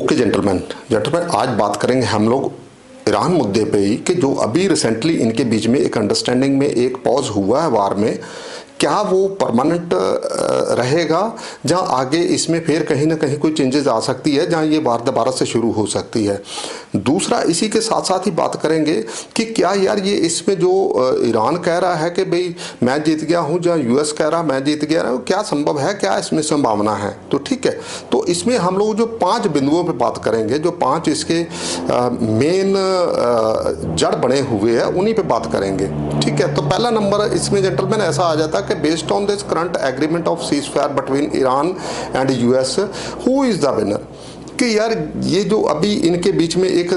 Okay gentleman आज बात करेंगे हम लोग ईरान मुद्दे पे ही कि जो अभी रिसेंटली इनके बीच में एक अंडरस्टैंडिंग में एक पॉज हुआ है वार में, क्या वो परमानेंट रहेगा जहां आगे इसमें फिर कहीं ना कहीं कोई चेंजेस आ सकती है, जहां ये वार दोबारा से शुरू हो सकती है। दूसरा, इसी के साथ साथ ही बात करेंगे कि क्या यार ये इसमें जो ईरान कह रहा है कि भाई मैं जीत गया हूं, जहां यूएस कह रहा मैं जीत गया हूं, क्या संभव है, क्या इसमें संभावना है। तो ठीक है, तो इसमें हम लोग जो 5 बिंदुओं पे बात करेंगे, जो 5 इसके मेन जड़ बने हुए हैं, उन्हीं पे बात करेंगे। ठीक है, तो पहला नंबर इसमें जेंटलमैन ऐसा आ जाता है कि based on this current agreement of cease fire between Iran and US, who is the winner. कि यार ये जो अभी इनके बीच में एक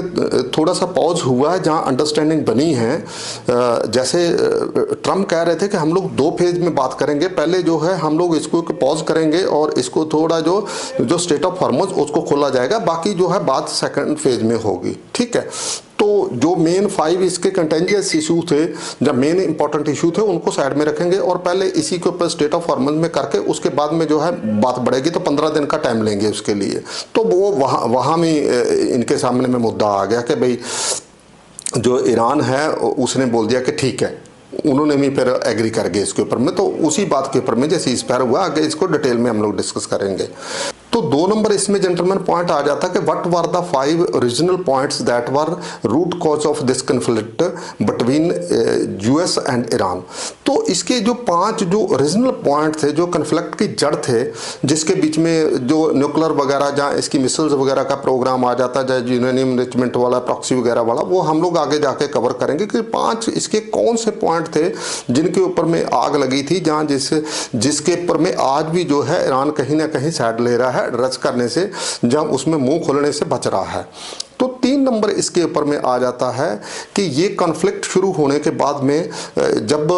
थोड़ा सा पॉज हुआ है, जहां अंडरस्टैंडिंग बनी है, जैसे ट्रम्प कह रहे थे कि हम लोग 2 फेज में बात करेंगे, पहले जो है हम लोग इसको पॉज करेंगे और इसको थोड़ा जो स्टेट ऑफ हॉर्मुज उसको खोला जाएगा, बाकी जो है बात सेकंड फेज में होगी। ठीक है, तो जो मेन 5 इसके कंटेंजियस इशू थे, जब मेन इंपॉर्टेंट इशू थे, उनको साइड में रखेंगे और पहले इसी के ऊपर स्टेट ऑफ हॉर्मज में करके उसके बाद में जो है बात बढ़ेगी, तो 15 दिन का टाइम लेंगे उसके लिए। तो वो वहाँ में इनके सामने में मुद्दा आ गया कि भाई जो ईरान है उसने बोल दिया कि ठीक है, उन्होंने भी फिर एग्री कर गए इसके ऊपर में। तो उसी बात के ऊपर में जैसे इस पैर हुआ, आगे इसको डिटेल में हम लोग डिस्कस करेंगे। तो 2 नंबर इसमें जेंटलमैन पॉइंट आ जाता है कि what were the 5 original points that were root cause of this conflict between US and Iran. तो इसके जो 5 जो ओरिजिनल पॉइंट थे, जो कन्फ्लिक्ट की जड़ थे, जिसके बीच में जो न्यूक्लियर वगैरह, जहाँ इसकी मिसाइल्स वगैरह का प्रोग्राम आ जाता है, जहाँ यूरेनियम एनरिचमेंट वाला, प्रॉक्सी वगैरह वाला, वो हम लोग आगे जाके कवर करेंगे कि 5 इसके कौन से पॉइंट थे जिनके ऊपर में आग लगी थी, जहाँ जिसके ऊपर में आज भी जो है ईरान कहीं ना कहीं साइड ले रहा है रच करने से, जब उसमें मुंह खोलने से बच रहा है। तो 3 नंबर इसके ऊपर में आ जाता है कि ये कॉन्फ्लिक्ट शुरू होने के बाद में, जब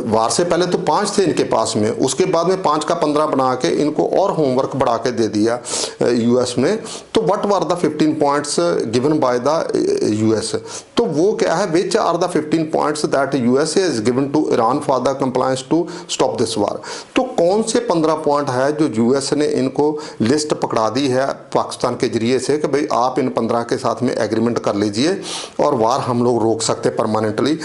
वार से पहले तो 5 थे इनके पास में, उसके बाद में 5 का 15 बना के इनको और होमवर्क बढ़ा के दे दिया यूएस ने। तो what were the 15 points given by the US, तो वो क्या है, which are the 15 points that USA is given to Iran for the compliance to stop this war. तो कौन से 15 पॉइंट है जो यूएस ने इनको लिस्ट पकड़ा दी है पाकिस्तान के जरिए से कि भाई आप इन 15 के साथ में एग्रीमेंट कर लीजिए और वार हम लोग रोक सकते परमानेंटली।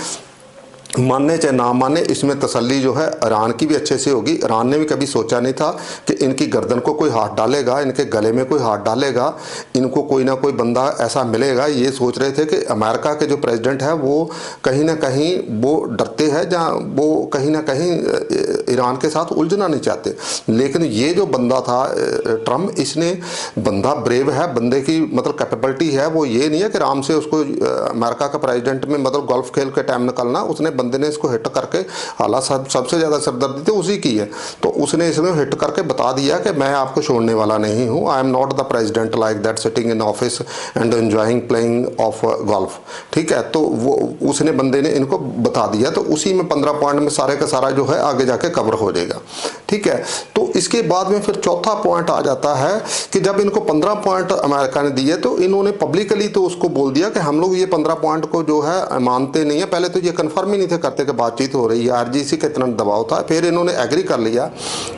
मानने चाहे ना माने, इसमें तसल्ली जो है ईरान की भी अच्छे से होगी। ईरान ने भी कभी सोचा नहीं था कि इनकी गर्दन को कोई हाथ डालेगा, इनके गले में कोई हाथ डालेगा, इनको कोई ना कोई बंदा ऐसा मिलेगा। ये सोच रहे थे कि अमेरिका के जो प्रेसिडेंट है वो कहीं ना कहीं वो डरते हैं, जहाँ वो कहीं ना कहीं ईरान के साथ उलझना नहीं चाहते। लेकिन ये जो बंदा था ट्रम्प, इसने बंदा ब्रेव है, बंदे की मतलब कैपेबिलिटी है, वो ये नहीं है कि आराम से उसको अमेरिका का प्रेसिडेंट में मतलब गोल्फ खेल के टाइम निकलना, उसने बंदे ने इसको हिट करके, हालांकि सबसे ज्यादा सरदर्दी तो उसी की है, तो उसने इसमें हिट करके बता दिया कि मैं आपको छोड़ने वाला नहीं हूं, I am not the president like that sitting in office and enjoying playing of golf. ठीक है, तो वो उसने बंदे ने इनको बता दिया। तो उसी में 15 पॉइंट में सारे का सारा जो है आगे जाके कवर हो जाएगा। ठीक है, तो इसके बाद में फिर चौथा पॉइंट आ जाता है कि जब इनको 15 पॉइंट अमेरिका ने दिए, तो इन्होंने पब्लिकली तो उसको बोल दिया कि हम लोग ये 15 पॉइंट को जो है मानते नहीं है। पहले तो ये कंफर्म ही नहीं थे करते कि बातचीत हो रही है, आरजीसी का इतना दबाव था। फिर इन्होंने एग्री कर लिया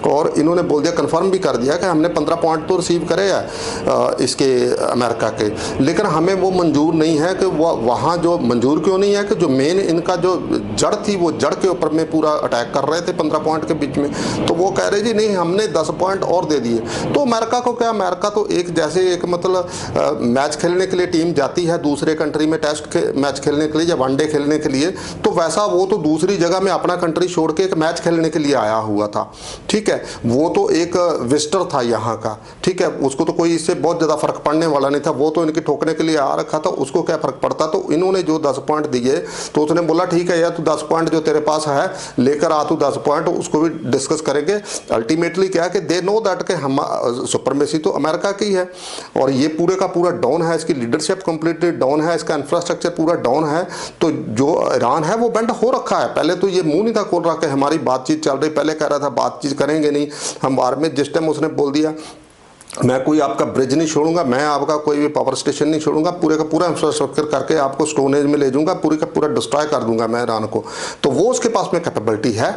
और इन्होंने बोल दिया, कंफर्म भी कर दिया कि हमने 15 पॉइंट तो रिसीव करे हैं इसके अमेरिका के, लेकिन हमें वो मंजूर नहीं है कि वहाँ जो मंजूर क्यों नहीं है कि जो मेन इनका जो जड़ थी, वो जड़ के ऊपर में पूरा अटैक कर रहे थे 15 पॉइंट के बीच में। तो वो कह रहे जी नहीं, हमने 10 पॉइंट और दे दिए। तो अमेरिका को क्या, अमेरिका तो एक जैसे एक मतलब मैच खेलने के लिए टीम जाती है दूसरे कंट्री में टेस्ट मैच खेलने के लिए या वनडे खेलने के लिए, तो वैसा वो तो दूसरी जगह में अपना कंट्री छोड़ के एक मैच खेलने के लिए आया हुआ था। ठीक है, वो तो एक विजिटर था यहाँ का। ठीक है, उसको तो कोई इससे बहुत ज़्यादा फर्क पड़ने वाला नहीं था, वो तो इनके ठोकने के लिए आ रखा था, उसको क्या फर्क पड़ता। तो इन्होंने जो 10 पॉइंट दिए, तो उसने बोला ठीक है यार, तू 10 पॉइंट जो तेरे पास है लेकर आ, तू 10 पॉइंट, उसको भी डिस्कस करेंगे। अल्टीमेटली क्या है कि दे नो दैट के हम सुपरमेसी तो अमेरिका की है और ये पूरे का पूरा डाउन है, इसकी लीडरशिप कंप्लीटली डाउन है, इसका इंफ्रास्ट्रक्चर पूरा डाउन है। तो जो ईरान है वो बेंड हो रखा है। पहले तो ये मुंह नहीं था खोल रहा कि हमारी बातचीत चल रही, पहले कह रहा था बातचीत करेंगे नहीं हम वार में। जिस टाइम उसने बोल दिया मैं कोई आपका ब्रिज नहीं छोड़ूंगा, मैं आपका कोई भी पावर स्टेशन नहीं छोड़ूंगा, पूरे का पूरा इंफ्रास्ट्रक्चर करके आपको स्टोन एज में ले जाऊंगा, पूरी का पूरा डिस्ट्रॉय कर दूंगा मैं ईरान को, तो वो उसके पास में कैपेबिलिटी है।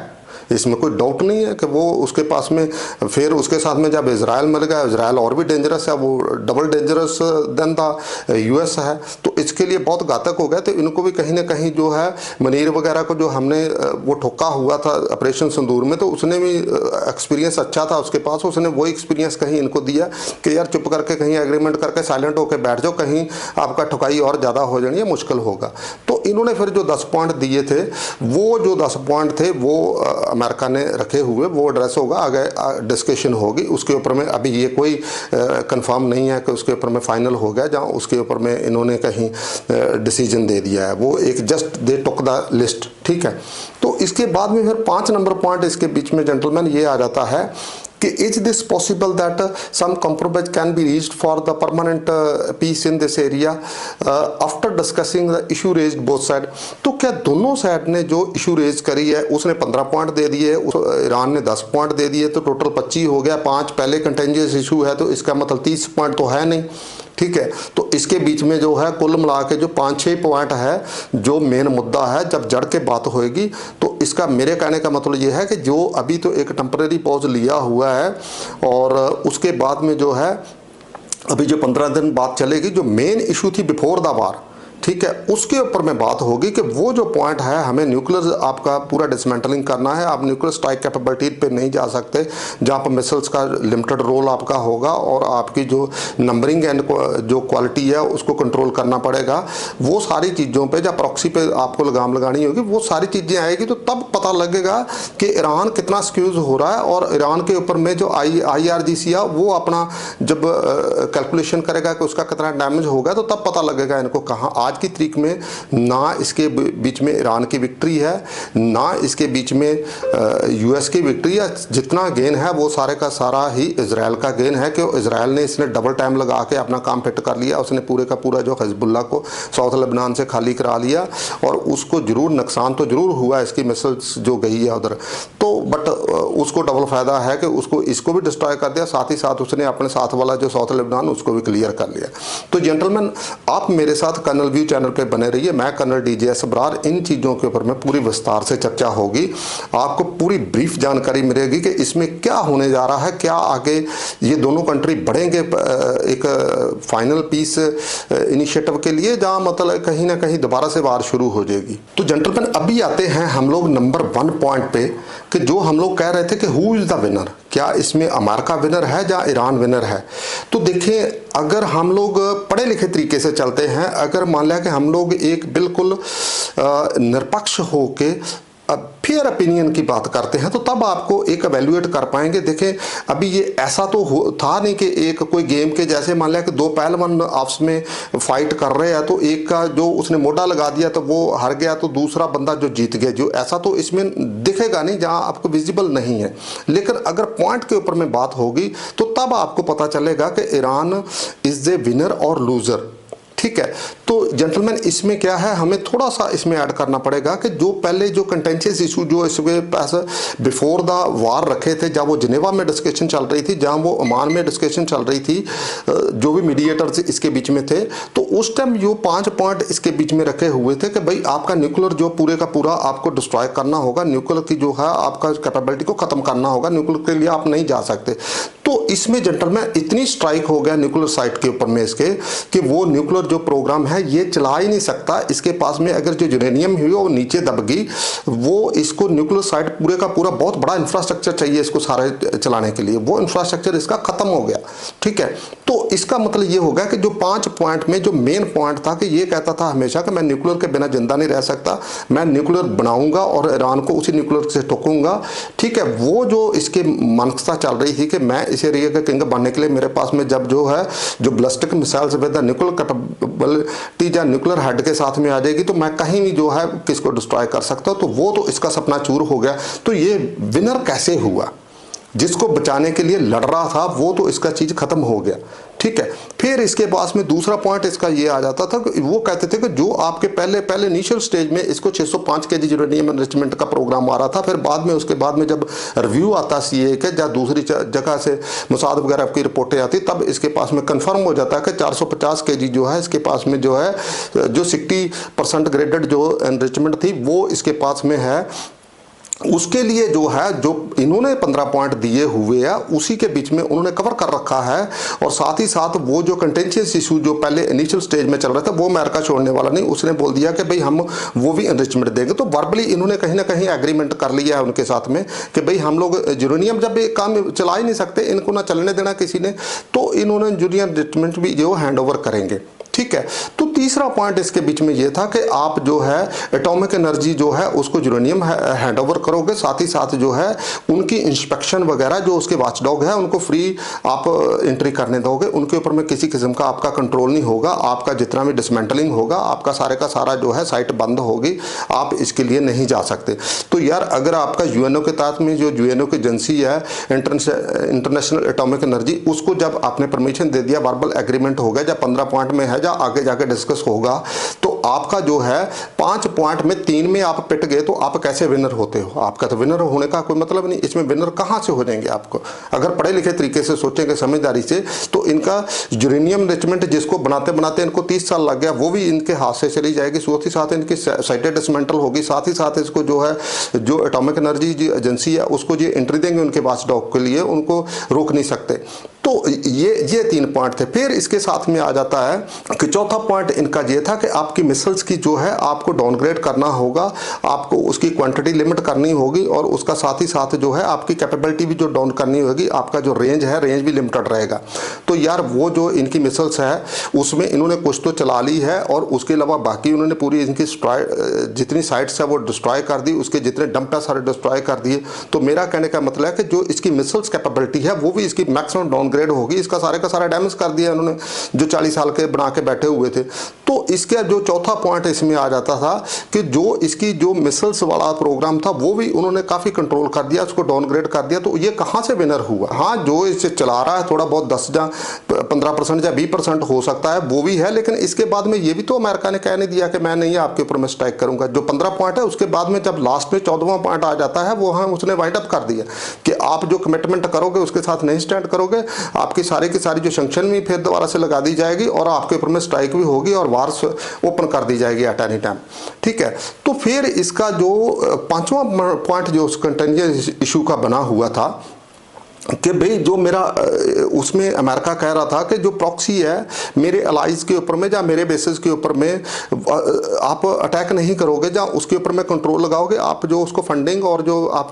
इसमें कोई डाउट नहीं है कि वो उसके पास में, फिर उसके साथ में जब इजराइल मिल गया, इजराइल और भी डेंजरस है, वो double dangerous than the US है, तो इसके लिए बहुत घातक हो गया। तो इनको भी कहीं ना कहीं जो है मनीर वगैरह को जो हमने वो ठोका हुआ था ऑपरेशन सिंदूर में, तो उसने भी एक्सपीरियंस अच्छा था उसके पास, उसने वो एक्सपीरियंस कहीं इनको दिया कि यार चुप करके कहीं एग्रीमेंट करके साइलेंट होकर बैठ जाओ, कहीं आपका ठुकाई और ज़्यादा हो जानी है, मुश्किल होगा। तो इन्होंने फिर जो 10 पॉइंट दिए थे, वो जो 10 पॉइंट थे वो अमेरिका ने रखे हुए, वो एड्रेस होगा, आगे डिस्कशन होगी उसके ऊपर में। अभी ये कोई कंफर्म नहीं है कि उसके ऊपर में फाइनल हो गया, जहाँ उसके ऊपर में इन्होंने कहीं डिसीजन दे दिया है, वो एक just they took the list, ठीक है। तो इसके बाद में फिर 5 नंबर पॉइंट इसके बीच में जेंटलमैन ये आ जाता है कि is this possible that some compromise can be reached for the permanent peace in this area after discussing the issue raised both side. तो क्या दोनों साइड ने जो इशू रेज करी है, उसने 15 पॉइंट दे दिए, ईरान ने 10 पॉइंट दे दिए, तो टोटल 25 हो गया। 5 पहले कंटेंजियस इशू है, तो इसका मतलब 30 पॉइंट तो है नहीं, ठीक है। तो इसके बीच में जो है कुल मिला के जो 5-6 पॉइंट है जो मेन मुद्दा है, जब जड़ के बात होएगी, तो इसका मेरे कहने का मतलब ये है कि जो अभी तो एक टेम्परेरी पॉज लिया हुआ है, और उसके बाद में जो है अभी जो 15 दिन बाद चलेगी, जो मेन इशू थी बिफोर द वार, ठीक है, उसके ऊपर में बात होगी कि वो जो पॉइंट है, हमें न्यूक्लियर आपका पूरा डिसमेंटलिंग करना है। आप न्यूक्लियर स्ट्राइक कैपेबिलिटी पे नहीं जा सकते, जहाँ पर मिसाइल्स का लिमिटेड रोल आपका होगा, और आपकी जो नंबरिंग एंड जो क्वालिटी है उसको कंट्रोल करना पड़ेगा। वो सारी चीज़ों पे, जब प्रॉक्सी पे आपको लगाम लगानी होगी, वो सारी चीज़ें आएगी, तो तब पता लगेगा कि ईरान कितना स्क्यूज हो रहा है। और ईरान के ऊपर में जो IRGC है, वो अपना जब कैलकुलेशन करेगा कि उसका कितना डैमेज होगा, तो तब पता लगेगा इनको कहाँ। आज की तारीख में ना इसके बीच में ईरान की विक्ट्री है, ना इसके बीच में US की विक्ट्री है। जितना गेन है वो सारे का सारा ही इजराइल का गेन है, कि इजराइल ने इसने डबल टाइम लगा के अपना काम फिट कर लिया। उसने पूरे का पूरा जो हिजबुल्लाह को साउथ लेबनान से खाली करा लिया, और उसको जरूर नुकसान तो जरूर हुआ, इसकी मिसाइल्स जो गई है उधर, तो बट उसको डबल फायदा है कि उसको इसको भी डिस्ट्रॉय कर दिया, साथ ही साथ उसने अपने साथ वाला जो साउथ लेबनान उसको भी क्लियर कर लिया। तो जेंटलमैन, आप मेरे साथ कर्नल व्यू चैनल पे बने रहिए। मैं कर्नल DJS अबरार, इन चीज़ों के ऊपर में पूरी विस्तार से चर्चा होगी, आपको पूरी ब्रीफ जानकारी मिलेगी कि इसमें क्या होने जा रहा है, क्या आगे ये दोनों कंट्री बढ़ेंगे एक फाइनल पीस इनिशिएटिव के लिए, जहां मतलब कहीं ना कहीं दोबारा से वार शुरू हो जाएगी। तो जेंटलमैन, अभी आते हैं हम लोग नंबर 1 पॉइंट पे, कि जो हम लोग कह रहे थे कि हु इज द विनर, क्या इसमें अमेरिका विनर है या ईरान विनर है। तो देखिए, अगर हम लोग पढ़े लिखे तरीके से चलते हैं, अगर मान लिया कि हम लोग एक बिल्कुल निरपक्ष होके फेयर ओपिनियन की बात करते हैं, तो तब आपको एक एवेल्युएट कर पाएंगे। देखें, अभी ये ऐसा तो था नहीं कि एक कोई गेम के जैसे मान लिया कि 2 पहलवान आपस में फाइट कर रहे हैं, तो एक का जो उसने मोटा लगा दिया तो वो हार गया, तो दूसरा बंदा जो जीत गया, जो ऐसा तो इसमें दिखेगा नहीं, जहां आपको विजिबल नहीं है। लेकिन अगर पॉइंट के ऊपर में बात होगी, तो तब आपको पता चलेगा कि ईरान इज ए विनर और लूजर, ठीक है। तो जेंटलमैन, इसमें क्या है, हमें थोड़ा सा इसमें ऐड करना पड़ेगा कि जो पहले जो कंटेंशियस इशू जो इसके पास बिफोर द वार रखे थे, जब वो जिनेवा में डिस्कशन चल रही थी, जहां वो ओमान में डिस्कशन चल रही थी, जो भी मीडिएटर्स इसके बीच में थे, तो उस टाइम जो 5 पॉइंट इसके बीच में रखे हुए थे कि भाई आपका न्यूक्लियर जो पूरे का पूरा आपको डिस्ट्रॉय करना होगा, न्यूक्लियर की जो है आपका कैपेबिलिटी को खत्म करना होगा, न्यूक्लियर के लिए आप नहीं जा सकते। तो इसमें जेंटलमैन इतनी स्ट्राइक हो गया न्यूक्लियर साइट के ऊपर में इसके, कि वो न्यूक्लियर जो प्रोग्राम है ये चला ही नहीं सकता। इसके पास में अगर जो यूरेनियम हुई वो नीचे दब गई, वो इसको न्यूक्लियर साइट पूरे का पूरा बहुत बड़ा इंफ्रास्ट्रक्चर चाहिए इसको सारे चलाने के लिए, वो इंफ्रास्ट्रक्चर इसका खत्म हो गया, ठीक है। तो इसका मतलब ये होगा कि जो 5 पॉइंट में जो मेन पॉइंट था कि ये कहता था हमेशा कि मैं न्यूक्लियर के बिना जिंदा नहीं रह सकता, मैं न्यूक्लियर बनाऊंगा और ईरान को उसी न्यूक्लियर से ठोकूंगा, ठीक है। वो जो इसके मानसिकता चल रही थी कि मैं इस एरिया का किंग बनने के लिए मेरे पास में जब जो है जो ballistic missiles with nuclear capability या न्यूक्लियर हेड के साथ में आ जाएगी, तो मैं कहीं भी जो है किसको डिस्ट्रॉय कर सकता हूं। तो वो तो इसका सपना चूर हो गया। तो ये विनर कैसे हुआ, जिसको बचाने के लिए लड़ रहा था वो तो इसका चीज खत्म हो गया, ठीक है। फिर इसके पास में दूसरा पॉइंट इसका ये आ जाता था कि वो कहते थे कि जो आपके पहले इनिशियल स्टेज में इसको 605 केजी यूरेनियम एनरिचमेंट का प्रोग्राम आ रहा था, फिर बाद में उसके बाद में जब रिव्यू आता CA के या दूसरी जगह से मुसाद वगैरह की रिपोर्टें आती, तब इसके पास में कंफर्म हो जाता है कि 450 केजी जो है इसके पास में जो है जो 60% ग्रेडेड जो एनरिचमेंट थी वो इसके पास में है उसके लिए जो है, जो इन्होंने 15 पॉइंट दिए हुए हैं उसी के बीच में उन्होंने कवर कर रखा है। और साथ ही साथ वो जो कंटेंशियस इशू जो पहले इनिशियल स्टेज में चल रहा था वो अमेरिका छोड़ने वाला नहीं, उसने बोल दिया कि भाई हम वो भी एनरिचमेंट देंगे। तो वर्बली इन्होंने कहीं ना कहीं एग्रीमेंट कर लिया है उनके साथ में कि भाई हम लोग यूरेनियम जब ये काम चला ही नहीं सकते, इनको ना चलने देना किसी ने, तो इन्होंने यूरेनियम एनरिचमेंट भी जो हैंड ओवर करेंगे। ठीक है। तो तीसरा पॉइंट इसके बीच में ये था कि आप जो है एटॉमिक एनर्जी जो है उसको यूरेनियम हैंड ओवर करोगे, साथ ही साथ जो है उनकी इंस्पेक्शन वगैरह जो उसके वॉचडॉग है उनको फ्री आप एंट्री करने दोगे, उनके ऊपर में किसी किस्म का आपका कंट्रोल नहीं होगा। आपका जितना भी डिसमेंटलिंग होगा, आपका सारे का सारा जो है साइट बंद होगी, आप इसके लिए नहीं जा सकते। तो यार अगर आपका यूएनओ के तहत में जो यूएनओ की एजेंसी है इंटरनेशनल एटॉमिक एनर्जी, उसको जब आपने परमिशन दे दिया, वर्बल एग्रीमेंट हो गया, जब 15 पॉइंट में है, आगे जाके डिस्कस होगा, तो आपका जो है 5 पॉइंट में 3 में आप पिट गए तो आप कैसे विनर होते हो? आपका तो विनर होने का कोई मतलब नहीं। इसमें विनर कहां से हो जाएंगे आपको? अगर पढ़े लिखे तरीके से सोचेंगे, समझदारी से, तो इनका यूरेनियम एनरिचमेंट जिसको बनाते बनाते इनको 30 साल लग गया, वो भी इनके हाथ से चली जाएगी। साथ ही साथ इनकी साइटेड डिसमेंटल होगी, साथ ही साथ इसको जो है जो एटॉमिक एनर्जी एजेंसी है उसको ये एंट्री देंगे उनके वॉचडॉग के लिए, उनको रोक नहीं सकते। तो ये 3 पॉइंट थे। फिर इसके साथ में आ जाता है कि चौथा पॉइंट इनका ये था कि आपकी मिसाइल्स की जो है आपको डाउनग्रेड करना होगा, आपको उसकी क्वांटिटी लिमिट करनी होगी, और उसका साथ ही साथ जो है आपकी कैपेबिलिटी भी जो डाउन करनी होगी, आपका जो रेंज है रेंज भी लिमिटेड रहेगा। तो यार वो जो इनकी मिसाइल्स है उसमें इन्होंने कुछ तो चला ली है, और उसके अलावा बाकी उन्होंने पूरी इनकी जितनी साइट्स है वो डिस्ट्रॉय कर दी, उसके जितने डंप है सारे डिस्ट्रॉय कर दिए। तो मेरा कहने का मतलब है कि जो इसकी मिसाइल्स कैपेबिलिटी है वो भी इसकी मैक्सिमम डाउनग्रेड होगी। इसका सारे का सारा डैमेज कर दिया उन्होंने जो 40 साल के बना के बैठे हुए थे। तो इसका जो चौथा पॉइंट इसमें आ जाता था कि जो इसकी जो मिसाइल्स वाला प्रोग्राम था वो भी उन्होंने काफी कंट्रोल कर दिया, उसको डाउनग्रेड कर दिया। तो ये कहां से विनर हुआ? हाँ, जो इसे चला रहा है थोड़ा बहुत 10 या 15% या 20% हो सकता है, वो भी है, लेकिन इसके बाद में ये भी तो अमेरिका ने कह नहीं दिया कि मैं नहीं आपके ऊपर में स्ट्राइक करूंगा। जो 15 पॉइंट है उसके बाद में जब लास्ट में 14वां पॉइंट आ जाता है वो हम उसने वाइंड अप कर दिया कि आप जो कमिटमेंट करोगे उसके साथ नहीं स्टैंड करोगे, आपकी सारी की सारी जो सैंक्शन भी फिर दोबारा से लगा दी जाएगी, और आपके ऊपर में स्ट्राइक भी होगी, और वार ओपन कर दी जाएगी एट एनी टाइम। ठीक है। तो फिर इसका जो 5वां पॉइंट जो कंटेंजेंस इशू का बना हुआ था कि भाई जो मेरा उसमें अमेरिका कह रहा था कि जो प्रॉक्सी है मेरे अलाइज के ऊपर में या मेरे बेसिस के ऊपर में आप अटैक नहीं करोगे, या उसके ऊपर में कंट्रोल लगाओगे, आप जो उसको फंडिंग और जो आप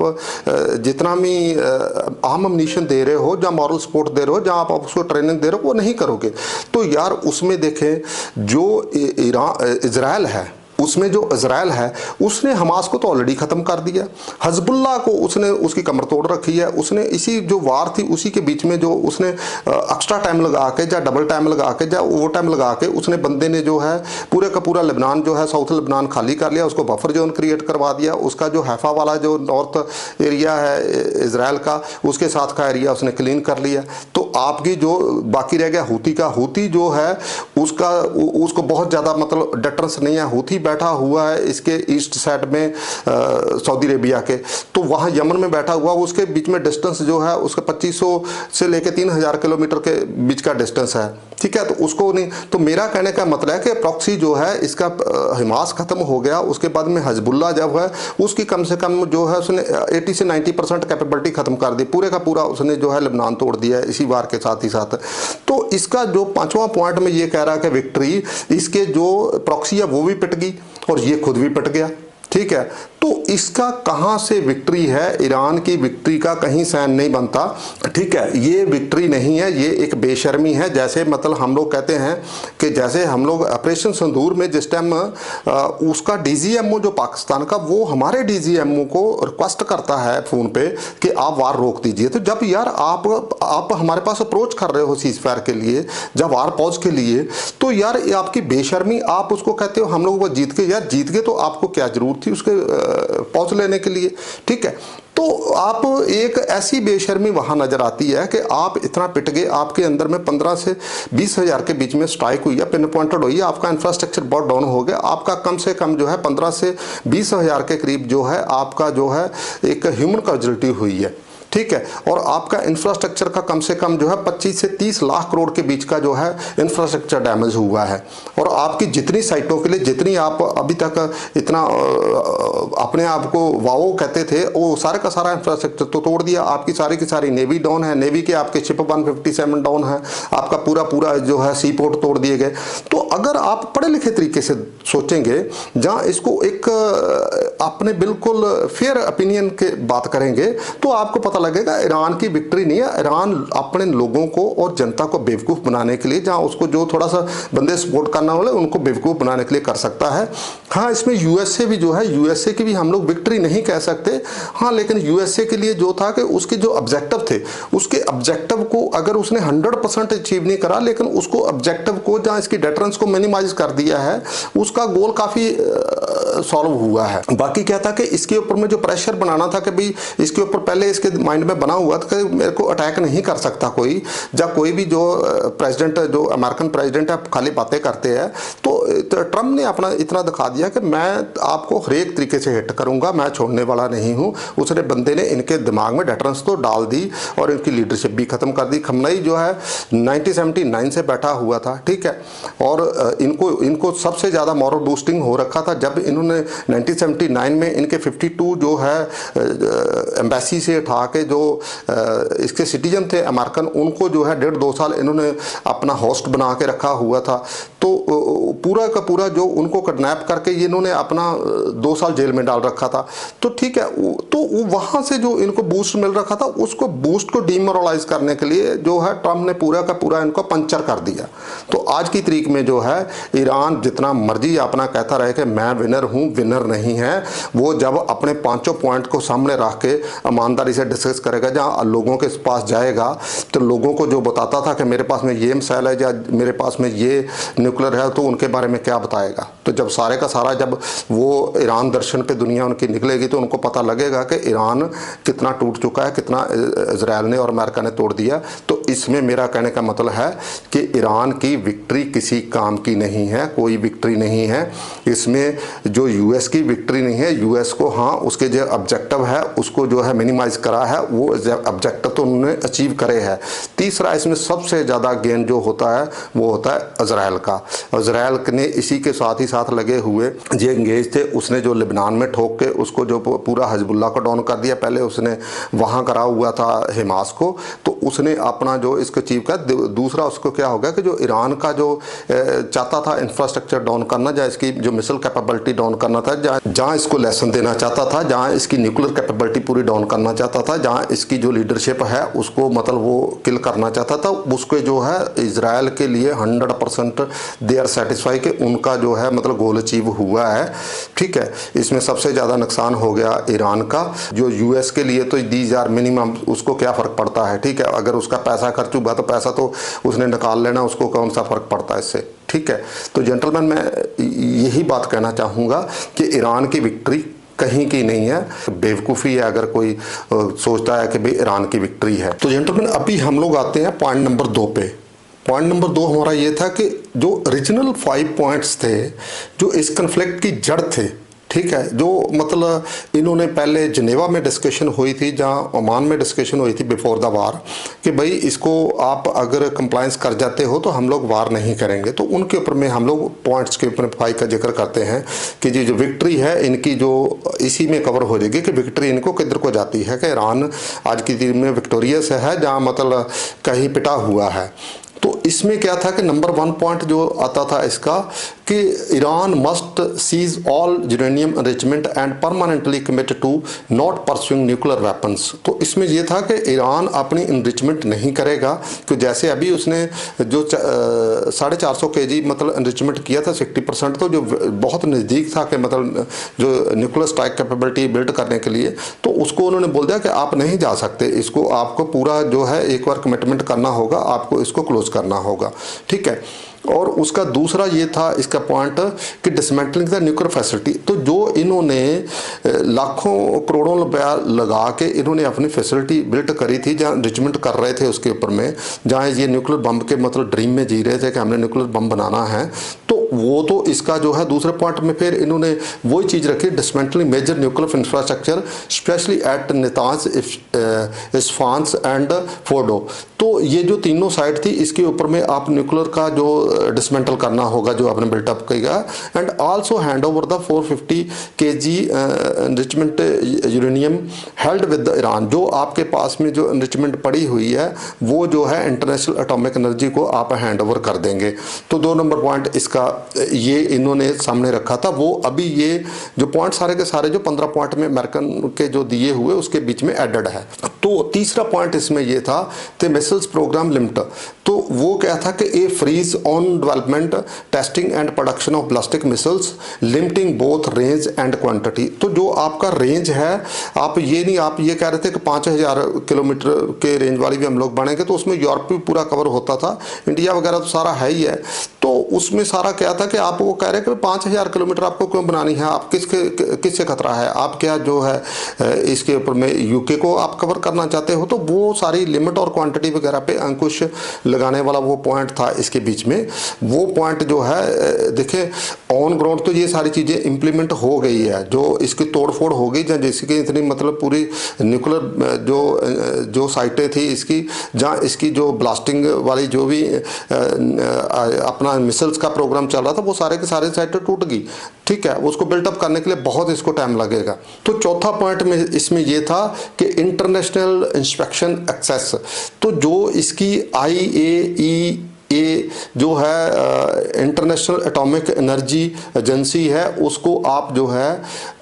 जितना भी आम अम्यूनिशन दे रहे हो या मॉरल सपोर्ट दे रहे हो, जहाँ आप उसको ट्रेनिंग दे रहे हो, वो नहीं करोगे। तो यार उसमें देखें जो इजराइल है, उसमें जो इजराइल है उसने हमास को तो ऑलरेडी खत्म कर दिया, हिजबुल्लाह को उसने उसकी कमर तोड़ रखी है। उसने इसी जो वार थी उसी के बीच में जो उसने एक्स्ट्रा टाइम लगा के या डबल टाइम लगा के या ओवर टाइम लगा के उसने बंदे ने जो है पूरे का पूरा लेबनान जो है साउथ लेबनान खाली कर लिया, उसको बफर जोन क्रिएट करवा दिया। उसका जो हैफा वाला जो नॉर्थ एरिया है इजराइल का, उसके साथ का एरिया उसने क्लीन कर लिया। तो आपकी जो बाकी रह गया हूती का, हूती जो है उसको बहुत ज़्यादा मतलब डटरेंस नहीं है। हूती बैठा हुआ है इसके ईस्ट साइड में सऊदी अरेबिया के, तो वहाँ यमन में बैठा हुआ, उसके बीच में डिस्टेंस जो है उसका 2500 से लेके 3000 किलोमीटर के बीच का डिस्टेंस है। ठीक है। तो उसको नहीं, तो मेरा कहने का मतलब है कि प्रॉक्सी जो है इसका हमास खत्म हो गया, उसके बाद में हिजबुल्लाह जब है उसकी कम से कम जो है उसने 80 से 90% कैपेबिलिटी खत्म कर दी, पूरे का पूरा उसने जो है लेबनान तोड़ दिया है इसी वार के साथ ही साथ। तो इसका जो 5वां पॉइंट में ये कह रहा है कि विक्ट्री, इसके जो प्रॉक्सी है वो भी पिट गई और ये खुद भी पिट गया। ठीक है। तो इसका कहां से विक्ट्री है? ईरान की विक्ट्री का कहीं साइन नहीं बनता। ठीक है। ये विक्ट्री नहीं है, ये एक बेशर्मी है। जैसे मतलब हम लोग कहते हैं कि जैसे हम लोग ऑपरेशन सिंदूर में जिस टाइम उसका डीजीएमओ जो पाकिस्तान का, वो हमारे डीजीएमओ को रिक्वेस्ट करता है फोन पे कि आप वार रोक दीजिए। तो जब यार आप हमारे पास अप्रोच कर रहे हो सीज फायर के लिए, जब वार पॉज के लिए, तो यार ये आपकी बेशर्मी, आप उसको कहते हो हम लोग वो जीत गए। यार जीत गए तो आपको क्या जरूरत थी उसके पहुंच लेने के लिए? ठीक है। तो आप एक ऐसी बेशर्मी वहां नजर आती है कि आप इतना पिट गए, आपके अंदर में 15 से 20 हजार के बीच में स्ट्राइक हुई है, पिन पॉइंटेड हुई है, आपका इंफ्रास्ट्रक्चर बहुत डाउन हो गया, आपका कम से कम जो है 15 से 20 हजार के करीब जो है आपका जो है एक ह्यूमन कैजुअलिटी हुई है। ठीक है, और आपका इंफ्रास्ट्रक्चर का कम से कम जो है 25 से 30 लाख करोड़ के बीच का जो है इंफ्रास्ट्रक्चर डैमेज हुआ है। और आपकी जितनी साइटों के लिए जितनी आप अभी तक इतना अपने आप को वाओ कहते थे, वो सारे का सारा इंफ्रास्ट्रक्चर तो तोड़ दिया। आपकी सारी की सारी नेवी डाउन है, नेवी के आपके शिप 157 डाउन है, आपका पूरा पूरा जो है सी पोर्ट तोड़ दिए गए। तो अगर आप पढ़े लिखे तरीके से सोचेंगे, जहां इसको एक अपने बिल्कुल फेयर ओपिनियन के बात करेंगे, तो आपको पता लगेगा ईरान की विक्ट्री नहीं है। ईरान अपने लोगों को और जनता को बेवकूफ़ बनाने के लिए, जहां उसको जो थोड़ा सा बंदे सपोर्ट करना वाले उनको बेवकूफ़ बनाने के लिए कर सकता है। हाँ, इसमें यूएसए भी जो है, यूएसए की भी हम लोग विक्ट्री नहीं कह सकते। हाँ, लेकिन यूएसए के लिए जो था कि उसके जो ऑब्जेक्टिव थे, उसके ऑब्जेक्टिव को अगर उसने 100% अचीव नहीं करा, लेकिन उसको ऑब्जेक्टिव को, जहाँ इसकी डेटरेंस को मिनिमाइज कर दिया है, उसका गोल काफ़ी सॉल्व हुआ है। बाकी क्या था कि इसके ऊपर में जो प्रेशर बनाना था कि भाई इसके ऊपर पहले इसके माइंड में बना हुआ था कि मेरे को अटैक नहीं कर सकता कोई, या कोई भी जो प्रेसिडेंट, जो अमेरिकन प्रेसिडेंट है, खाली बातें करते हैं। तो ट्रम्प ने अपना इतना दिखा दिया कि मैं आपको हर एक तरीके से हिट करूंगा, मैं छोड़ने वाला नहीं हूं। उसने बंदे ने इनके दिमाग में डेटरेंस तो डाल दी और इनकी लीडरशिप भी खत्म कर दी। खमनई जो है 1979 से बैठा हुआ था, ठीक है, और इनको सबसे ज़्यादा मॉरल बूस्टिंग हो रखा था जब इन्होंने 1979 में इनके 52 जो है एम्बेसी से उठा के जो इसके सिटीजन थे अमेरिकन, उनको जो है 1.5-2 साल इन्होंने अपना होस्ट बना के रखा हुआ था। तो पूरा का पूरा जो उनको किडनैप करके ये इन्होंने अपना 2 साल जेल में डाल रखा था। तो ठीक है, तो वहाँ से जो इनको बूस्ट मिल रखा था, उसको बूस्ट को डीमोरलाइज करने के लिए जो है ट्रम्प ने पूरा का पूरा इनको पंचर कर दिया। तो आज की तारीख में जो है ईरान जितना मर्जी अपना कहता रहे कि मैं विनर हूँ, विनर नहीं है। वो जब अपने 5 पॉइंट को सामने रख के ईमानदारी से डिस्कस करेगा, जहाँ लोगों के पास जाएगा, तो लोगों को जो बताता था कि मेरे पास में ये मिसाइल है या मेरे पास में ये न्यूक्लियर है, तो उनके बारे में क्या बताएगा। तो जब सारे का सारा जब वो ईरान दर्शन पे दुनिया उनकी निकलेगी, तो उनको पता लगेगा कि ईरान कितना टूट चुका है, कितना इजराइल ने और अमेरिका ने तोड़ दिया। तो इसमें मेरा कहने का मतलब है कि ईरान की विक्ट्री किसी काम की नहीं है, कोई विक्ट्री नहीं है इसमें। जो यूएस की विक्ट्री नहीं है, यूएस को हाँ उसके जो ऑब्जेक्टिव है उसको जो है मिनिमाइज करा है, वो ऑब्जेक्टिव तो उन्होंने अचीव करे है। तीसरा इसमें सबसे ज़्यादा गेन जो होता है वो होता है इजराइल का। इजराइल ने इसी के साथ ही साथ लगे हुए जो इंगेज थे, उसने जो लेबनान में ठोक के उसको जो पूरा हिजबुल्लाह को डाउन कर दिया, पहले उसने वहाँ करा हुआ था हमास को, तो उसने अपना जो इसको अचीव कर। दूसरा उसको क्या हो गया कि जो ईरान का जो चाहता था इंफ्रास्ट्रक्चर डाउन करना, जहाँ इसकी जो मिसाइल कैपेबिलिटी डाउन करना था, जहाँ इसको लेसन देना चाहता था, जहाँ इसकी न्यूक्लियर कैपेबिलिटी पूरी डाउन करना चाहता था, जहाँ इसकी जो लीडरशिप है उसको मतलब वो किल करना चाहता था, उसके जो है इजराइल के लिए 100% दे आर सेटिस्फाई कि उनका जो है मतलब गोल अचीव हुआ है। ठीक है, इसमें सबसे ज़्यादा नुकसान हो गया ईरान का। जो यूएस के लिए तो दीज आर मिनिमम, उसको क्या फ़र्क पड़ता है, ठीक है, अगर उसका पैसा खर्च हुआ तो पैसा तो उसने निकाल लेना, उसको कौन सा फ़र्क पड़ता है इससे। ठीक है, तो जेंटलमैन मैं यही बात कहना चाहूँगा कि ईरान की विक्ट्री कहीं की नहीं है, बेवकूफ़ी है अगर कोई सोचता है कि भाई ईरान की विक्ट्री है। तो जेंटलमैन अभी हम लोग आते हैं पॉइंट नंबर 2 पे। पॉइंट नंबर 2 हमारा ये था कि जो ओरिजिनल 5 पॉइंट्स थे, जो इस कन्फ्लिक्ट की जड़ थे, ठीक है, जो मतलब इन्होंने पहले जिनेवा में डिस्कशन हुई थी, जहाँ ओमान में डिस्कशन हुई थी बिफोर द वार, कि भाई इसको आप अगर कंप्लायंस कर जाते हो तो हम लोग वार नहीं करेंगे। तो उनके ऊपर में हम लोग पॉइंट्स के ऊपर 5 का जिक्र करते हैं कि जो विक्ट्री है इनकी जो इसी में कवर हो जाएगी कि विक्ट्री इनको किधर को जाती है, कि ईरान आज की दिन में विक्टोरियस है, जहाँ मतलब कहीं पिटा हुआ है। तो इसमें क्या था कि नंबर 1 पॉइंट जो आता था इसका कि Iran must cease all uranium enrichment and permanently commit to not pursuing nuclear weapons. तो इसमें यह था कि ईरान अपनी इनरिचमेंट नहीं करेगा, कि जैसे अभी उसने जो 450 kg मतलब इनरिचमेंट किया था 60%, तो जो बहुत नज़दीक था कि मतलब जो न्यूक्लियर स्ट्राइक कैपेबिलिटी बिल्ड करने के लिए, तो उसको उन्होंने बोल दिया कि आप नहीं जा सकते, इसको आपको पूरा जो है एक बार कमिटमेंट करना होगा, आपको इसको क्लोज करना होगा। ठीक है, और उसका दूसरा ये था इसका पॉइंट कि डिसमेंटलिंग द न्यूक्लियर फैसिलिटी। तो जो इन्होंने लाखों करोड़ों रुपया लगा के इन्होंने अपनी फैसिलिटी बिल्ड करी थी, जहाँ रिचमेंट कर रहे थे उसके ऊपर में, जहाँ ये न्यूक्लियर बम के मतलब ड्रीम में जी रहे थे कि हमने न्यूक्लियर बम बनाना है, तो वो तो इसका जो है दूसरे पॉइंट में फिर इन्होंने वही चीज़ रखी, dismantling major nuclear infrastructure specially at Natanz, Isfahan and Fordow. तो ये जो तीनों साइट थी इसके ऊपर में आप न्यूक्लियर का जो डिसमेंटल करना होगा जो आपने बिल्टअप किया, and also hand over the 450 kg enrichment uranium held with the Iran. जो आपके पास में जो एनरिचमेंट पड़ी हुई है वो जो है इंटरनेशनल एटॉमिक एनर्जी को आप हैंड ओवर कर देंगे। तो 2 नंबर पॉइंट इसका ये इन्होंने सामने रखा था। वो अभी ये जो पॉइंट सारे के सारे जो 15 पॉइंट में अमेरिकन के जो दिए हुए उसके बीच में एडेड है। तो तीसरा पॉइंट इसमें ये था कि मिसाइल्स प्रोग्राम लिमिट, तो वो क्या था कि a freeze on development, testing and production of ballistic missiles, limiting both range and quantity. तो जो आपका रेंज है, आप ये नहीं आप ये कह रहे थे कि 5000 किलोमीटर के रेंज वाली भी हम लोग बनेंगे, तो उसमें यूरोप भी पूरा कवर होता था, इंडिया वगैरह तो सारा है ही है। तो उसमें सारा क्या था कि आप वो कह रहे हैं कि 5000 किलोमीटर आपको क्यों बनानी है, आप किससे खतरा है, आप क्या जो है इसके ऊपर में यूके को आप कवर करना चाहते हो। तो वो सारी लिमिट और क्वांटिटी वगैरह पे अंकुश लगाने वाला वो पॉइंट था इसके बीच में। वो पॉइंट जो है देखिए ऑन ग्राउंड तो ये सारी चीज़ें इम्प्लीमेंट हो गई है, जो इसकी तोड़फोड़ हो गई, जैसे कि इतनी मतलब पूरी न्यूक्लियर जो साइटें थी इसकी, जहाँ इसकी जो ब्लास्टिंग वाली जो भी अपना मिसाइल्स का प्रोग्राम चल रहा था वो सारे के सारे साइटें टूट गई। ठीक है, उसको बिल्टअप करने के लिए बहुत इसको टाइम लगेगा। तो चौथा पॉइंट में इसमें ये था कि इंटरनेशनल इंस्पेक्शन एक्सेस, तो जो इसकी IAEA जो है इंटरनेशनल एटॉमिक एनर्जी एजेंसी है, उसको आप जो है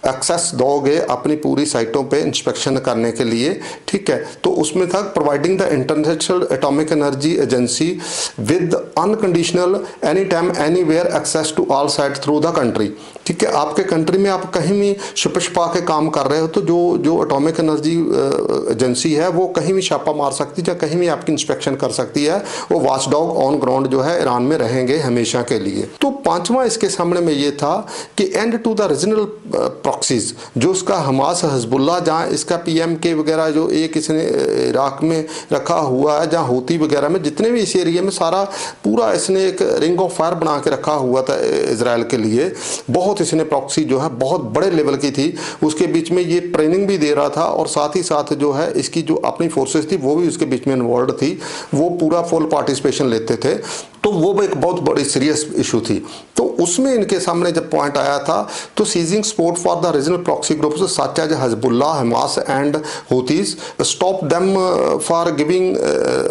एक्सेस दोगे अपनी पूरी साइटों पे इंस्पेक्शन करने के लिए। ठीक है, तो उसमें था providing the International Atomic Energy Agency with unconditional any time anywhere access to all site through the country. ठीक है, आपके कंट्री में आप कहीं भी छिपा के काम कर रहे हो तो जो एटॉमिक एनर्जी एजेंसी है वो कहीं भी छापा मार सकती है या कहीं भी आपकी इंस्पेक्शन कर सकती है। वो वॉचडॉग ऑन ग्राउंड जो है ईरान में रहेंगे हमेशा के लिए। तो पांचवा इसके सामने में ये था कि and to the regional proxies, जो उसका हमास हिजबुल्लाह, जहाँ इसका PMK वगैरह जो एक इसने इराक में रखा हुआ है, जहाँ हूती वगैरह में जितने भी इस एरिया में सारा पूरा इसने एक रिंग ऑफ फायर बना के रखा हुआ था इजराइल के लिए। बहुत इसने प्रॉक्सी जो है बहुत बड़े लेवल की थी, उसके बीच में ये ट्रेनिंग भी दे रहा था और साथ ही साथ जो है इसकी जो अपनी फोर्सेस थी वो भी उसके बीच में इन्वॉल्व थी, वो पूरा फुल पार्टिसिपेशन लेते थे। तो वो एक बहुत बड़ी सीरियस इशू थी। तो उसमें इनके सामने जब पॉइंट आया था तो ceasing support for the regional proxy groups such as Hezbollah, Hamas and Houthis, stop them for giving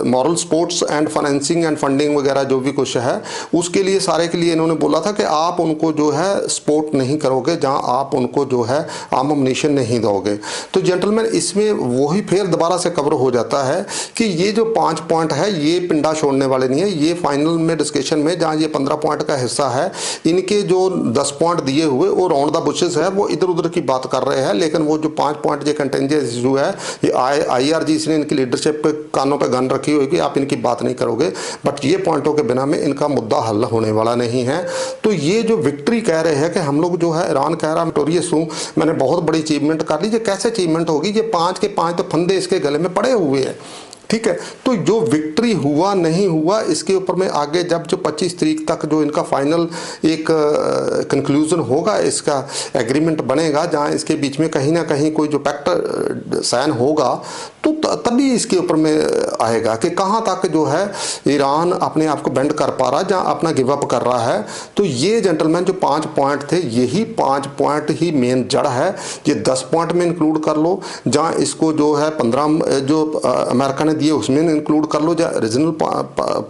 moral supports and financing and funding वगैरह जो भी कुछ है, उसके लिए सारे के लिए इन्होंने बोला था कि आप उनको जो है सपोर्ट नहीं करोगे जहां आप उनको जो है आमोमनीशन नहीं दोगे। तो जेंटलमैन इसमें वही फिर दोबारा से कवर हो जाता है कि ये जो 5 पॉइंट है ये पिंडा छोड़ने वाले नहीं है। ये फाइनल में डिस्कशन में जहां ये 15 पॉइंट का हिस्सा है, इनके जो 10 पॉइंट दिए हुए वो राउंड द बुशेस है, वो इधर उधर की बात कर रहे हैं। लेकिन वो जो 5 पॉइंट ये कंटेंजेंस इशू है, ये IRG ने इनकी लीडरशिप पे कानों पे गन रखी हुई कि आप इनकी बात नहीं करोगे, बट ये पॉइंटों के बिना में इनका मुद्दा हल होने वाला नहीं है। तो ये जो विक्ट्री कह रहे हैं कि हम लोग जो है ईरान कह रहा विक्टोरियस हूँ, मैंने बहुत बड़ी अचीवमेंट कर ली, ये कैसे अचीवमेंट होगी, ये 5 के 5 तो फंदे इसके गले में पड़े हुए हैं। ठीक है, तो जो विक्ट्री हुआ नहीं हुआ इसके ऊपर में आगे जब जो 25 तारीख तक जो इनका फाइनल एक कंक्लूजन होगा, इसका एग्रीमेंट बनेगा जहां इसके बीच में कहीं ना कहीं कोई जो पैक्ट साइन होगा, तो तभी इसके ऊपर में आएगा कि कहां तक जो है ईरान अपने आप को बेंड कर पा रहा है, जहां अपना गिव अप कर रहा है। तो ये जेंटलमैन जो 5 पॉइंट थे, यही 5 पॉइंट ही मेन जड़ है। ये 10 पॉइंट में इंक्लूड कर लो, जहां इसको जो है 15 जो अमेरिका ने दिए उसमें इंक्लूड कर लो, जहां रीजनल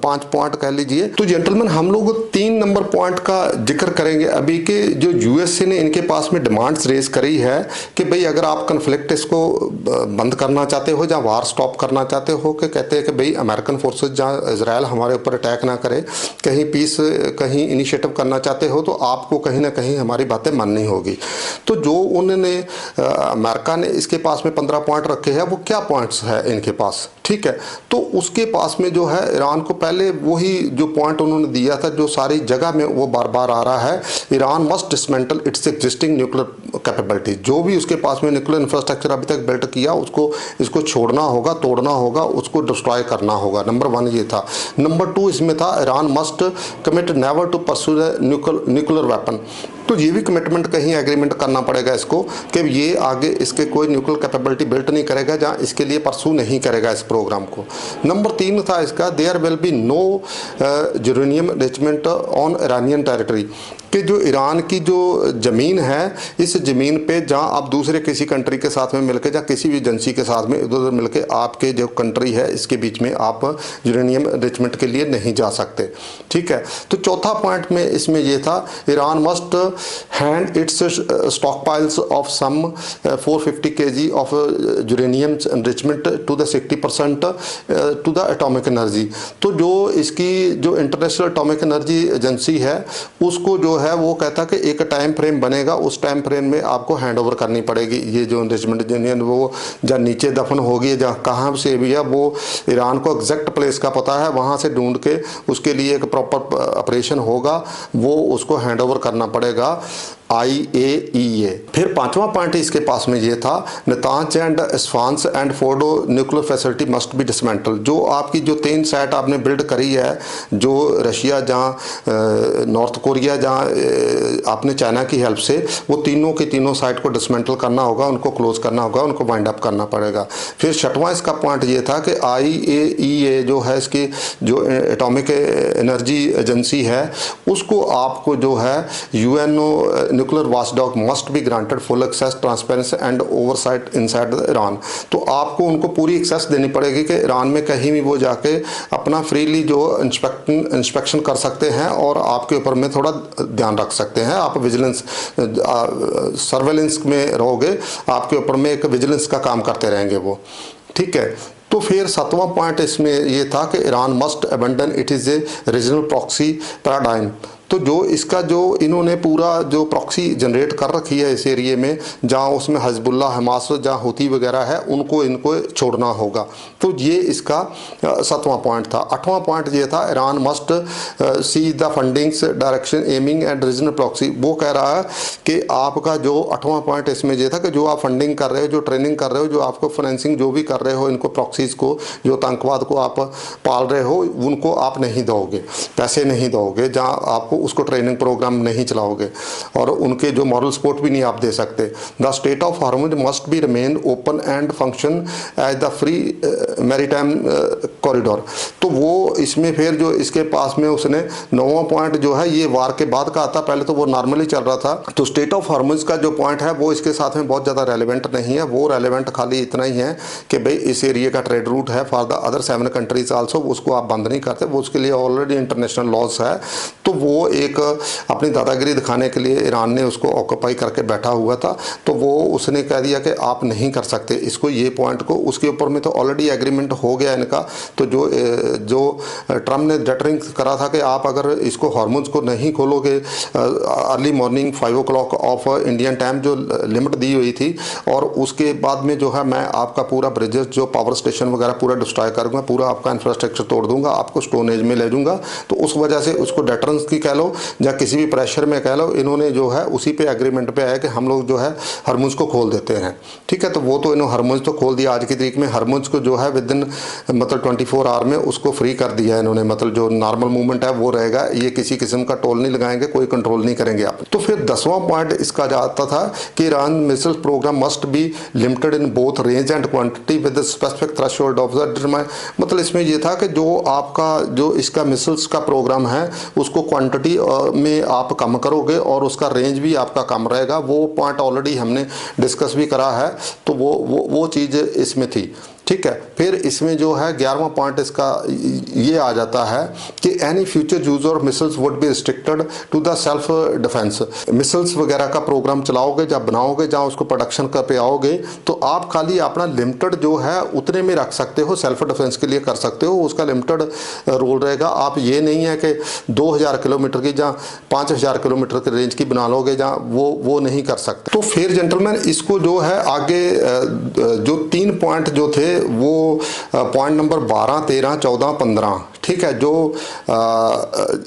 5 पॉइंट कह लीजिए। तो जेंटलमैन हम लोग 3 नंबर पॉइंट का जिक्र करेंगे अभी के, जो USA ने इनके पास में डिमांड्स रेज करी है कि भाई अगर आप कन्फ्लिक्ट इसको बंद करना चाहते हो, जहां वार स्टॉप करना चाहते हो, कि कहते हैं कि भाई अमेरिकन फोर्सेस जहां इजराइल हमारे ऊपर अटैक ना करे, कहीं पीस कहीं इनिशिएटिव करना चाहते हो, तो आपको कहीं ना कहीं हमारी बातें माननी होगी। तो जो उन्होंने अमेरिका ने इसके पास में 15 पॉइंट रखे हैं, वो क्या पॉइंट्स है इनके पास? ठीक है। तो उसके पास में जो है ईरान को पहले वही जो पॉइंट उन्होंने दिया था जो सारी जगह में वो बार बार आ रहा है, Iran must dismantle it's existing nuclear capability. जो भी उसके पास में न्यूक्लियर इंफ्रास्ट्रक्चर अभी तक बिल्ट किया उसको इसको छोड़ना होगा, तोड़ना होगा, उसको डिस्ट्रॉय करना होगा। नंबर 1 ये था। नंबर 2 इसमें था Iran must commit never to pursue nuclear weapon. तो ये भी कमिटमेंट कहीं एग्रीमेंट करना पड़ेगा इसको कि ये आगे इसके कोई न्यूक्लियर कैपेबिलिटी बिल्ट नहीं करेगा जहाँ इसके लिए परसू नहीं करेगा इस प्रोग्राम को। नंबर 3 था इसका there will be no uranium enrichment on Iranian territory, कि जो ईरान की जो ज़मीन है इस ज़मीन पे जहाँ आप दूसरे किसी कंट्री के साथ में मिलकर या किसी भी एजेंसी के साथ में इधर उधर मिलकर आपके जो कंट्री है इसके बीच में आप यूरेनियम एनरिचमेंट के लिए नहीं जा सकते। ठीक है। तो चौथा पॉइंट में इसमें ये था Iran must hand its stockpiles of some 450 kg of uranium enrichment to the 60% to the atomic energy. तो जो इसकी जो इंटरनेशनल एटॉमिक एनर्जी एजेंसी है उसको जो है वो कहता कि एक टाइम फ्रेम बनेगा, उस टाइम फ्रेम में आपको हैंड ओवर करनी पड़ेगी ये जो एनरिचमेंट यूनियन, वो जहाँ नीचे दफन होगी जहाँ कहाँ से भी है वो ईरान को एग्जैक्ट प्लेस का पता है, वहाँ से ढूंढ के उसके लिए एक प्रॉपर ऑपरेशन होगा, वो उसको हैंड ओवर करना पड़ेगा IAEA। फिर 5वां पॉइंट इसके पास में ये था Natanz and Isfahan and Fordow nuclear facility must be dismantle. जो आपकी जो 3 साइट आपने बिल्ड करी है, जो रशिया जहाँ नॉर्थ कोरिया जहाँ आपने चाइना की हेल्प से, वो तीनों की तीनों साइट को डिसमेंटल करना होगा, उनको क्लोज करना होगा, उनको वाइंड अप करना पड़ेगा। फिर 6वां इसका पॉइंट ये था कि IAEA जो है इसकी जो एटॉमिक एनर्जी एजेंसी है उसको आपको जो है UNO nuclear watchdog must be granted full access transparency and oversight inside Iran. तो आपको उनको पूरी एक्सेस देनी पड़ेगी कि ईरान में कहीं भी वो जाके अपना फ्रीली जो इंस्पेक्शन कर सकते हैं और आपके ऊपर में थोड़ा ध्यान रख सकते हैं। आप विजिलेंस सर्वेलेंस में रहोगे, आपके ऊपर में एक विजिलेंस का काम करते रहेंगे वो। ठीक है। तो फिर 7वां पॉइंट इसमें ये था कि Iran must abandon it is a regional proxy paradigm. तो जो इसका जो इन्होंने पूरा जो प्रॉक्सी जनरेट कर रखी है इस एरिए में जहाँ उसमें हिजबुल्लाह हमास जहाँ हुती वगैरह है उनको इनको छोड़ना होगा। तो ये इसका 7वां पॉइंट था। 8वां पॉइंट ये था Iran must see the fundings direction aiming and regional proxy. वो कह रहा है कि आपका जो 8वां पॉइंट इसमें ये था कि जो आप फंडिंग कर रहे हो, जो ट्रेनिंग कर रहे हो, जो आपको फाइनेंसिंग जो भी कर रहे हो इनको प्रॉक्सीज को, जो आतंकवाद को आप पाल रहे हो, उनको आप नहीं दोगे, पैसे नहीं दोगे, जहाँ आपको उसको ट्रेनिंग प्रोग्राम नहीं चलाओगे और उनके जो मॉरल सपोर्ट भी नहीं आप दे सकते। The state of harmony must be remain open and function as the free maritime corridor. तो वो इसमें फिर जो इसके पास में उसने 9वां पॉइंट जो है ये वार के बाद का आता, पहले तो वो नॉर्मली चल रहा था। तो स्टेट ऑफ हार्मोनी का जो पॉइंट है वो इसके साथ में बहुत ज़्यादा रेलिवेंट नहीं है। वो रेलिवेंट खाली इतना ही है कि भाई इस एरिया का ट्रेड रूट है for the other 7 countries also, उसको आप बंद नहीं करते, वो उसके लिए ऑलरेडी इंटरनेशनल लॉज है। तो वो एक अपनी दादागिरी दिखाने के लिए ईरान ने उसको ऑक्यूपाई करके बैठा हुआ था। तो वो उसने कह दिया कि आप नहीं कर सकते इसको, ये पॉइंट को। उसके ऊपर में तो ऑलरेडी एग्रीमेंट हो गया इनका। तो जो ट्रम्प ने डेटरिंग करा था कि आप अगर इसको हार्मोन्स को नहीं खोलोगे early morning 5 o'clock of Indian time जो लिमिट दी हुई थी, और उसके बाद में जो है मैं आपका पूरा ब्रिजेस जो पावर स्टेशन वगैरह पूरा डिस्ट्रॉय करूँगा, पूरा आपका इंफ्रास्ट्रक्चर तोड़ दूंगा, आपको स्टोन एज में ले जाऊँगा। तो उस वजह से उसको डेटरेंस की कह लो या किसी भी प्रेशर में कह लो, इन्होंने जो है उसी पे एग्रीमेंट पे आया कि हम लोग जो है हरमुज को खोल देते हैं। ठीक है। तो वो तो इन्होंने हरमुज तो खोल दिया आज की तारीख में। हरमुज को जो है विद इन मतलब 24 आवर में उसको फ्री कर दिया है इन्होंने। मतलब जो नॉर्मल मूवमेंट है वो रहेगा, ये किसी किस्म का टोल नहीं लगाएंगे, कोई कंट्रोल नहीं करेंगे आप। तो फिर 10वां पॉइंट इसका जाता था कि Iran missile programme must be limited in both range and quantity with specific threshold of the. मतलब इसमें ये था कि जो आपका जो इसका मिसाइल्स का प्रोग्राम है उसको क्वांटिटी में आप कम करोगे और उसका रेंज भी आपका कम रहेगा। वो पॉइंट ऑलरेडी हमने डिस्कस भी करा है। तो वो चीज़ इसमें थी। ठीक है। फिर इसमें जो है 11वां पॉइंट इसका ये आ जाता है कि एनी फ्यूचर यूज और missiles would be restricted to the self defence. Missiles वगैरह का प्रोग्राम चलाओगे, जब बनाओगे, जहाँ उसको प्रोडक्शन कर पे आओगे, तो आप खाली अपना लिमिटेड जो है उतने में रख सकते हो, सेल्फ डिफेंस के लिए कर सकते हो, उसका लिमिटेड रोल रहेगा। आप ये नहीं है कि 2000 किलोमीटर की जहाँ 5000 किलोमीटर की रेंज की बना लोगे, जहाँ वो नहीं कर सकते। तो फिर जेंटलमैन इसको जो है आगे जो 3 पॉइंट जो थे थे वो पॉइंट नंबर 12, 13, 14, 15, ठीक है, जो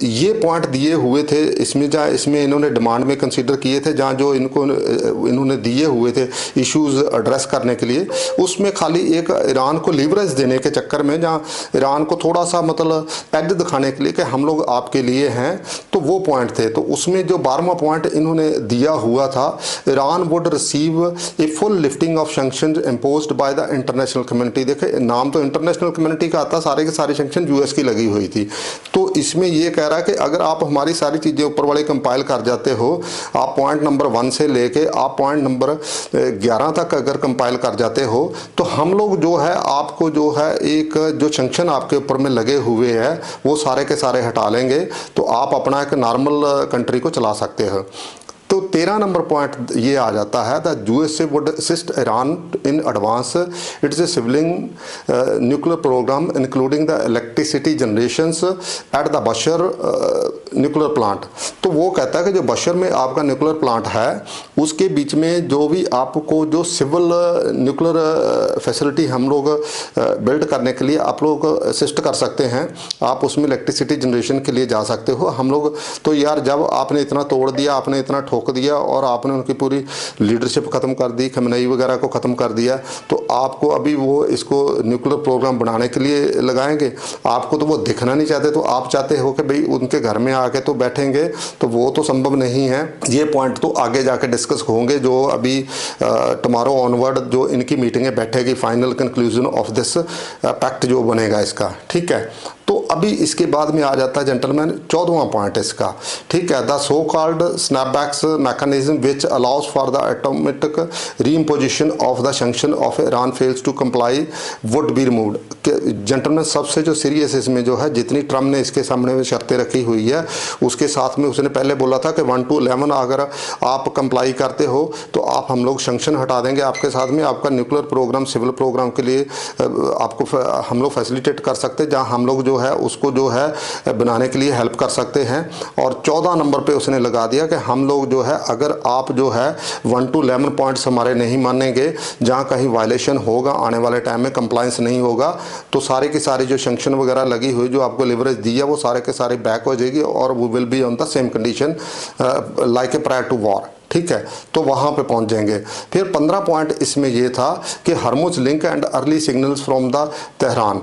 ये पॉइंट दिए हुए थे इसमें, जहाँ इसमें इन्होंने डिमांड में कंसीडर किए थे, जहाँ जो इन्होंने दिए हुए थे इश्यूज एड्रेस करने के लिए, उसमें खाली एक ईरान को लीवरेज देने के चक्कर में, जहाँ ईरान को थोड़ा सा मतलब एज दिखाने के लिए कि हम लोग आपके लिए हैं, तो वो पॉइंट थे। तो उसमें जो 12वां पॉइंट इन्होंने दिया हुआ था, Iran would receive a full lifting of sanctions imposed by the international community. देखे, नाम तो इंटरनेशनल कम्युनिटी का आता, सारे के सारे सैंक्शन यूएस की लगी हुई थी। तो इसमें ये कह रहा है कि अगर आप हमारी सारी चीज़ें ऊपर वाले कंपाइल कर जाते हो, आप पॉइंट नंबर 1 से लेके आप पॉइंट नंबर 11 तक अगर कंपाइल कर जाते हो, तो हम लोग जो है आपको जो है एक जो सैंक्शन आपके ऊपर में लगे हुए हैं वो सारे के सारे हटा लेंगे, तो आप अपना एक नॉर्मल कंट्री को चला सकते हो। तो 13 नंबर पॉइंट ये आ जाता है the USA would assist Iran in advance its a civilian nuclear programme including the electricity generations at the Bushehr nuclear plant. तो वो कहता है कि जो बशर में आपका न्यूक्लियर प्लांट है उसके बीच में जो भी आपको जो सिविल न्यूक्लियर फैसिलिटी हम लोग बिल्ड करने के लिए आप लोग असिस्ट कर सकते हैं, आप उसमें इलेक्ट्रिसिटी जनरेशन के लिए जा सकते हो। हम लोग तो यार जब आपने इतना तोड़ दिया, आपने इतना ठोक दिया और आपने उनकी पूरी लीडरशिप ख़त्म कर दी, खमनई वगैरह को ख़त्म कर दिया, तो आपको अभी वो इसको न्यूक्लियर प्रोग्राम बनाने के लिए लगाएंगे। आपको तो वो दिखना नहीं चाहते, तो आप चाहते हो कि भाई उनके घर में आके तो बैठेंगे, तो वो तो संभव नहीं है। ये पॉइंट तो आगे जाके डिस्कस होंगे, जो अभी टुमारो ऑनवर्ड जो इनकी मीटिंगें बैठेगी, final conclusion of this pact जो बनेगा इसका, ठीक है। तो अभी इसके बाद में आ जाता है जेंटलमैन 14वां पॉइंट इसका, ठीक है, the so called snapbacks mechanism which allows for the automatic reimposition of the sanction of Iran fails to comply would be removed. Gentleman सबसे जो सीरियस इसमें जो है, जितनी ट्रम्प ने इसके सामने शर्तें रखी हुई है, उसके साथ में उसने पहले बोला था कि 1 to 11 अगर आप कंप्लाई करते हो तो आप हम लोग सैंक्शन हटा देंगे आपके साथ में, आपका न्यूक्लियर प्रोग्राम सिविल प्रोग्राम के लिए आपको हम लोग फैसिलिटेट कर सकते हैं, जहाँ हम लोग जो है उसको जो है बनाने के लिए हेल्प कर सकते हैं। और 14 नंबर पे उसने लगा दिया कि हम लोग जो है अगर आप जो है 1 to 11 पॉइंट्स हमारे नहीं मानेंगे, जहाँ कहीं वायलेशन होगा आने वाले टाइम में, कंप्लायंस नहीं होगा, तो सारे की सारी जो सैंक्शन वगैरह लगी हुई जो आपको लिवरेज दी है वो सारे के सारे बैक हो जाएगी और वो will be on the same condition like a prior to war, ठीक है। तो वहाँ पे पहुँच जाएंगे। फिर 15 पॉइंट इसमें ये था कि Hormuz link and early signals from the Tehran,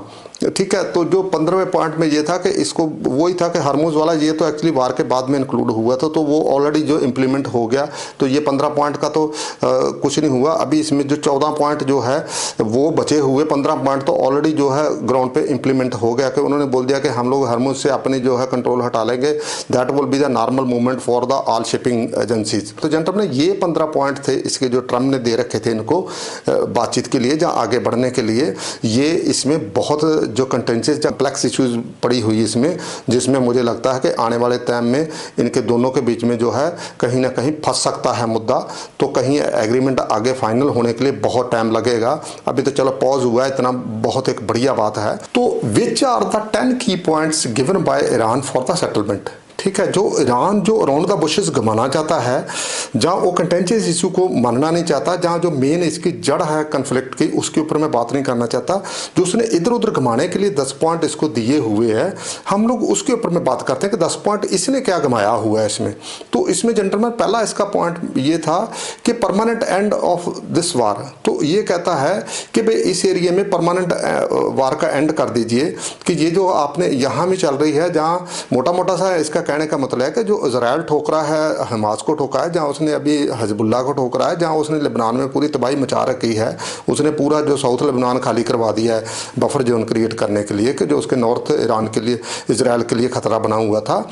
ठीक है। तो जो 15वें पॉइंट में ये था कि इसको वही था कि हरमुज वाला, ये तो एक्चुअली वार के बाद में इंक्लूड हुआ था, तो वो ऑलरेडी जो इम्प्लीमेंट हो गया, तो ये 15 पॉइंट का तो कुछ नहीं हुआ। अभी इसमें जो 14 पॉइंट जो है वो बचे हुए, 15 पॉइंट तो ऑलरेडी जो है ग्राउंड पे इम्प्लीमेंट हो गया कि उन्होंने बोल दिया कि हम लोग हरमुज से अपनी जो है कंट्रोल हटा लेंगे, that will be the normal movement for the all shipping agencies. तो जेंटलमैन ये 15 पॉइंट थे इसके जो ट्रम्प ने दे रखे थे इनको बातचीत के लिए, जहाँ आगे बढ़ने के लिए। ये इसमें बहुत जो कंटेंसेस कम्प्लेक्स इश्यूज पड़ी हुई इसमें, जिसमें मुझे लगता है कि आने वाले टाइम में इनके दोनों के बीच में जो है कहीं ना कहीं फंस सकता है मुद्दा, तो कहीं एग्रीमेंट आगे फाइनल होने के लिए बहुत टाइम लगेगा। अभी तो चलो पॉज हुआ है, इतना बहुत एक बढ़िया बात है। तो विच आर द 10 की points given by Iran for the settlement, ठीक है। जो ईरान जो अराउंड द बुशेस घुमाना चाहता है, जहाँ वो कंटेंशियस इशू को मानना नहीं चाहता, जहाँ जो मेन इसकी जड़ है कन्फ्लिक्ट की उसके ऊपर मैं बात नहीं करना चाहता, जो उसने इधर उधर घुमाने के लिए 10 पॉइंट इसको दिए हुए हैं, हम लोग उसके ऊपर में बात करते हैं कि 10 पॉइंट इसने क्या घुमाया हुआ है इसमें। तो इसमें जेंटलमैन पहला इसका पॉइंट ये था कि permanent end of this war. तो ये कहता है कि भाई इस एरिया में परमानेंट वार का एंड कर दीजिए, कि ये जो आपने यहाँ में चल रही है, जहाँ मोटा मोटा सा इसका कहने का मतलब है कि जो इजराइल ठोक रहा है, हमास को ठोका है, जहाँ उसने अभी हिजबुल्लाह को ठोक रहा है, जहाँ उसने लेबनान में पूरी तबाही मचा रखी है, उसने पूरा जो साउथ लेबनान खाली करवा दिया है बफर जोन क्रिएट करने के लिए, कि जो उसके नॉर्थ ईरान के लिए, इजराइल के लिए खतरा बना हुआ था,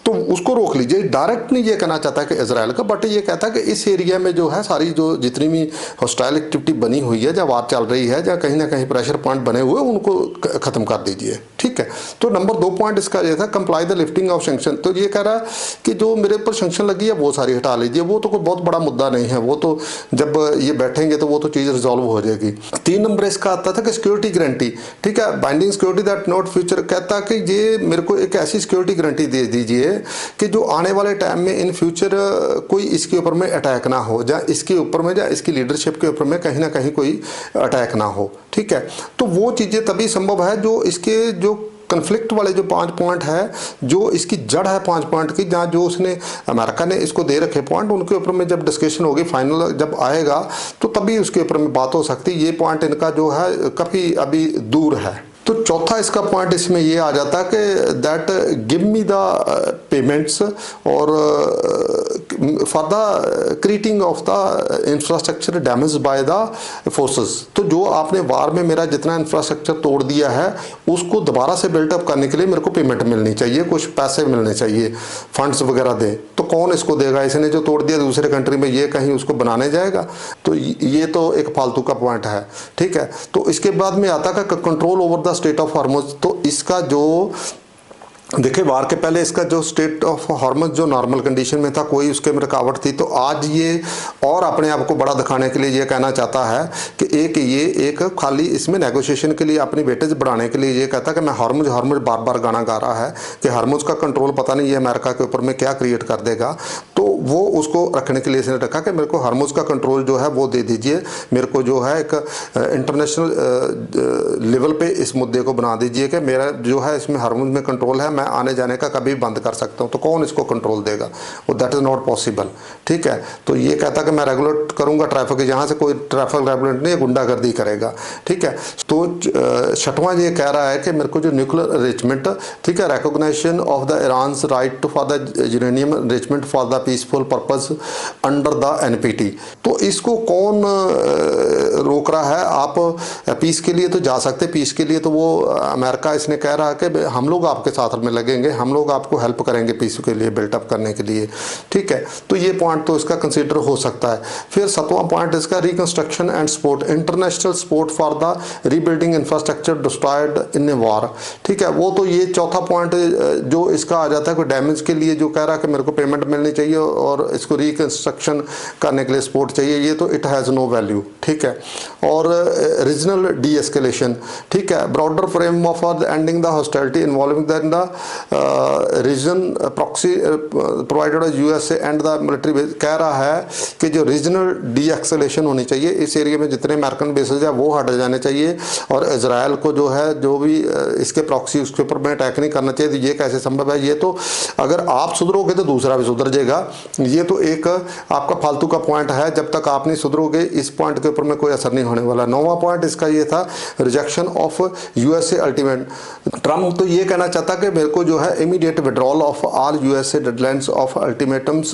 तो उसको रोक लीजिए। डायरेक्ट नहीं ये कहना चाहता कि इजराइल का, बट ये कहता है कि इस एरिया में जो है सारी जो जितनी भी हॉस्टाइल एक्टिविटी बनी हुई है, जहाँ वार चल रही है, जहाँ कहीं ना कहीं प्रेशर पॉइंट बने हुए, उनको खत्म कर दीजिए, ठीक है। तो नंबर 2 पॉइंट इसका ये था, comply the lifting of sanction. तो ये कह रहा है कि जो मेरे ऊपर सैंक्शन लगी है वो सारी हटा लीजिए, वो तो कोई बहुत बड़ा मुद्दा नहीं है, वो तो जब ये बैठेंगे तो वो तो चीज़ रिजॉल्व हो जाएगी। 3 नंबर इसका आता था कि सिक्योरिटी गारंटी, ठीक है, binding security that not future, कहता कि ये मेरे को एक ऐसी सिक्योरिटी गारंटी दे दीजिए कि जो आने वाले टाइम में इन फ्यूचर कोई इसके ऊपर में अटैक ना हो, या इसके ऊपर में या इसकी लीडरशिप के ऊपर में कहीं ना कहीं कोई अटैक ना हो। ठीक है, तो वो चीज़ें तभी संभव है जो इसके जो कन्फ्लिक्ट वाले जो 5 पॉइंट है, जो इसकी जड़ है 5 पॉइंट की, जहाँ जो उसने अमेरिका ने इसको दे रखे पॉइंट, उनके ऊपर में जब डिस्कशन होगी, फाइनल जब आएगा तो तभी उसके ऊपर में बात हो सकती है। ये पॉइंट इनका जो है काफ़ी अभी दूर है। तो चौथा इसका पॉइंट इसमें ये आ जाता है कि that give me the payments और for the creating of the infrastructure damage by the forces. तो जो आपने वार में मेरा जितना इंफ्रास्ट्रक्चर तोड़ दिया है उसको दोबारा से बिल्टअप करने के लिए मेरे को पेमेंट मिलनी चाहिए, कुछ पैसे मिलने चाहिए, फंड्स वगैरह दे। तो कौन इसको देगा? इसने जो तोड़ दिया दूसरे कंट्री में, ये कहीं उसको बनाने जाएगा? तो ये तो एक फालतू का पॉइंट है। ठीक है, तो इसके बाद में आता है control over the state of Hormuz. तो इसका जो देखिए, वार के पहले इसका जो स्टेट ऑफ हार्मोज जो नॉर्मल कंडीशन में था, कोई उसके में रुकावट थी। तो आज ये और अपने आप को बड़ा दिखाने के लिए ये कहना चाहता है कि एक खाली इसमें नेगोशिएशन के लिए अपनी वेटेज बढ़ाने के लिए ये कहता है कि मैं हार्मोज बार बार गाना गा रहा है कि हार्मोज का कंट्रोल पता नहीं ये अमेरिका के ऊपर में क्या क्रिएट कर देगा। तो वो उसको रखने के लिए इसने रखा कि मेरे को हार्मोज का कंट्रोल जो है वो दे दीजिए, मेरे को जो है एक इंटरनेशनल लेवल पे इस मुद्दे को बना दीजिए कि मेरा जो है इसमें हार्मोज में कंट्रोल है, मैं आने जाने का कभी बंद कर सकता हूँ। तो कौन इसको कंट्रोल देगा? वो दैट इज़ नॉट पॉसिबल। ठीक है, तो ये कहता कि मैं रेगुलेट करूँगा ट्रैफिक, यहाँ से कोई ट्रैफिक रेगुलेट नहीं, गुंडागर्दी करेगा। ठीक है, तो छठवां ये कह रहा है कि मेरे को जो न्यूक्लियर एनरिचमेंट, ठीक है, recognition of the Iran's right for the uranium enrichment for the peaceful purpose under the NPT. तो इसको कौन रोक रहा है? आप पीस के लिए तो जा सकते, पीस के लिए तो वो अमेरिका इसने कह रहा है कि हम लोग आपके साथ में लगेंगे, हम लोग आपको हेल्प करेंगे पीस के लिए, बिल्टअप करने के लिए। ठीक है, तो ये पॉइंट तो इसका कंसीडर हो सकता है। फिर 7वां पॉइंट इसका reconstruction and support, international support for the rebuilding infrastructure destroyed in a war. ठीक है, वो तो ये चौथा पॉइंट जो इसका आ जाता है कि डैमेज के लिए जो कह रहा है कि मेरे को पेमेंट मिलनी चाहिए और इसको रिकंस्ट्रक्शन करने के लिए सपोर्ट चाहिए, ये तो इट हैज़ नो वैल्यू। ठीक है, और रीजनल डी एस्केलेशन, ठीक है, broader frame for the ending the hostility involving the region proxy provided USA and the military base. कह रहा है कि जो रीजनल डी एक्सेलेशन होनी चाहिए, इस एरिया में जितने अमेरिकन बेसेज है वो हट जाने चाहिए, और इजराइल को जो है जो भी इसके प्रॉक्सी उसके ऊपर में अटैक नहीं करना चाहिए। तो ये कैसे संभव है? ये तो अगर आप सुधरोगे तो दूसरा भी सुधर जाएगा। ये तो एक आपका फालतू का पॉइंट है, जब तक आप नहीं सुधरोगे इस पॉइंट के ऊपर में कोई असर नहीं होने वाला। 9वां पॉइंट इसका ये था rejection of USA ultimate. Trump तो ये कहना चाहता कि मेरे को जो है immediate withdrawal of all USA deadlines of ultimatums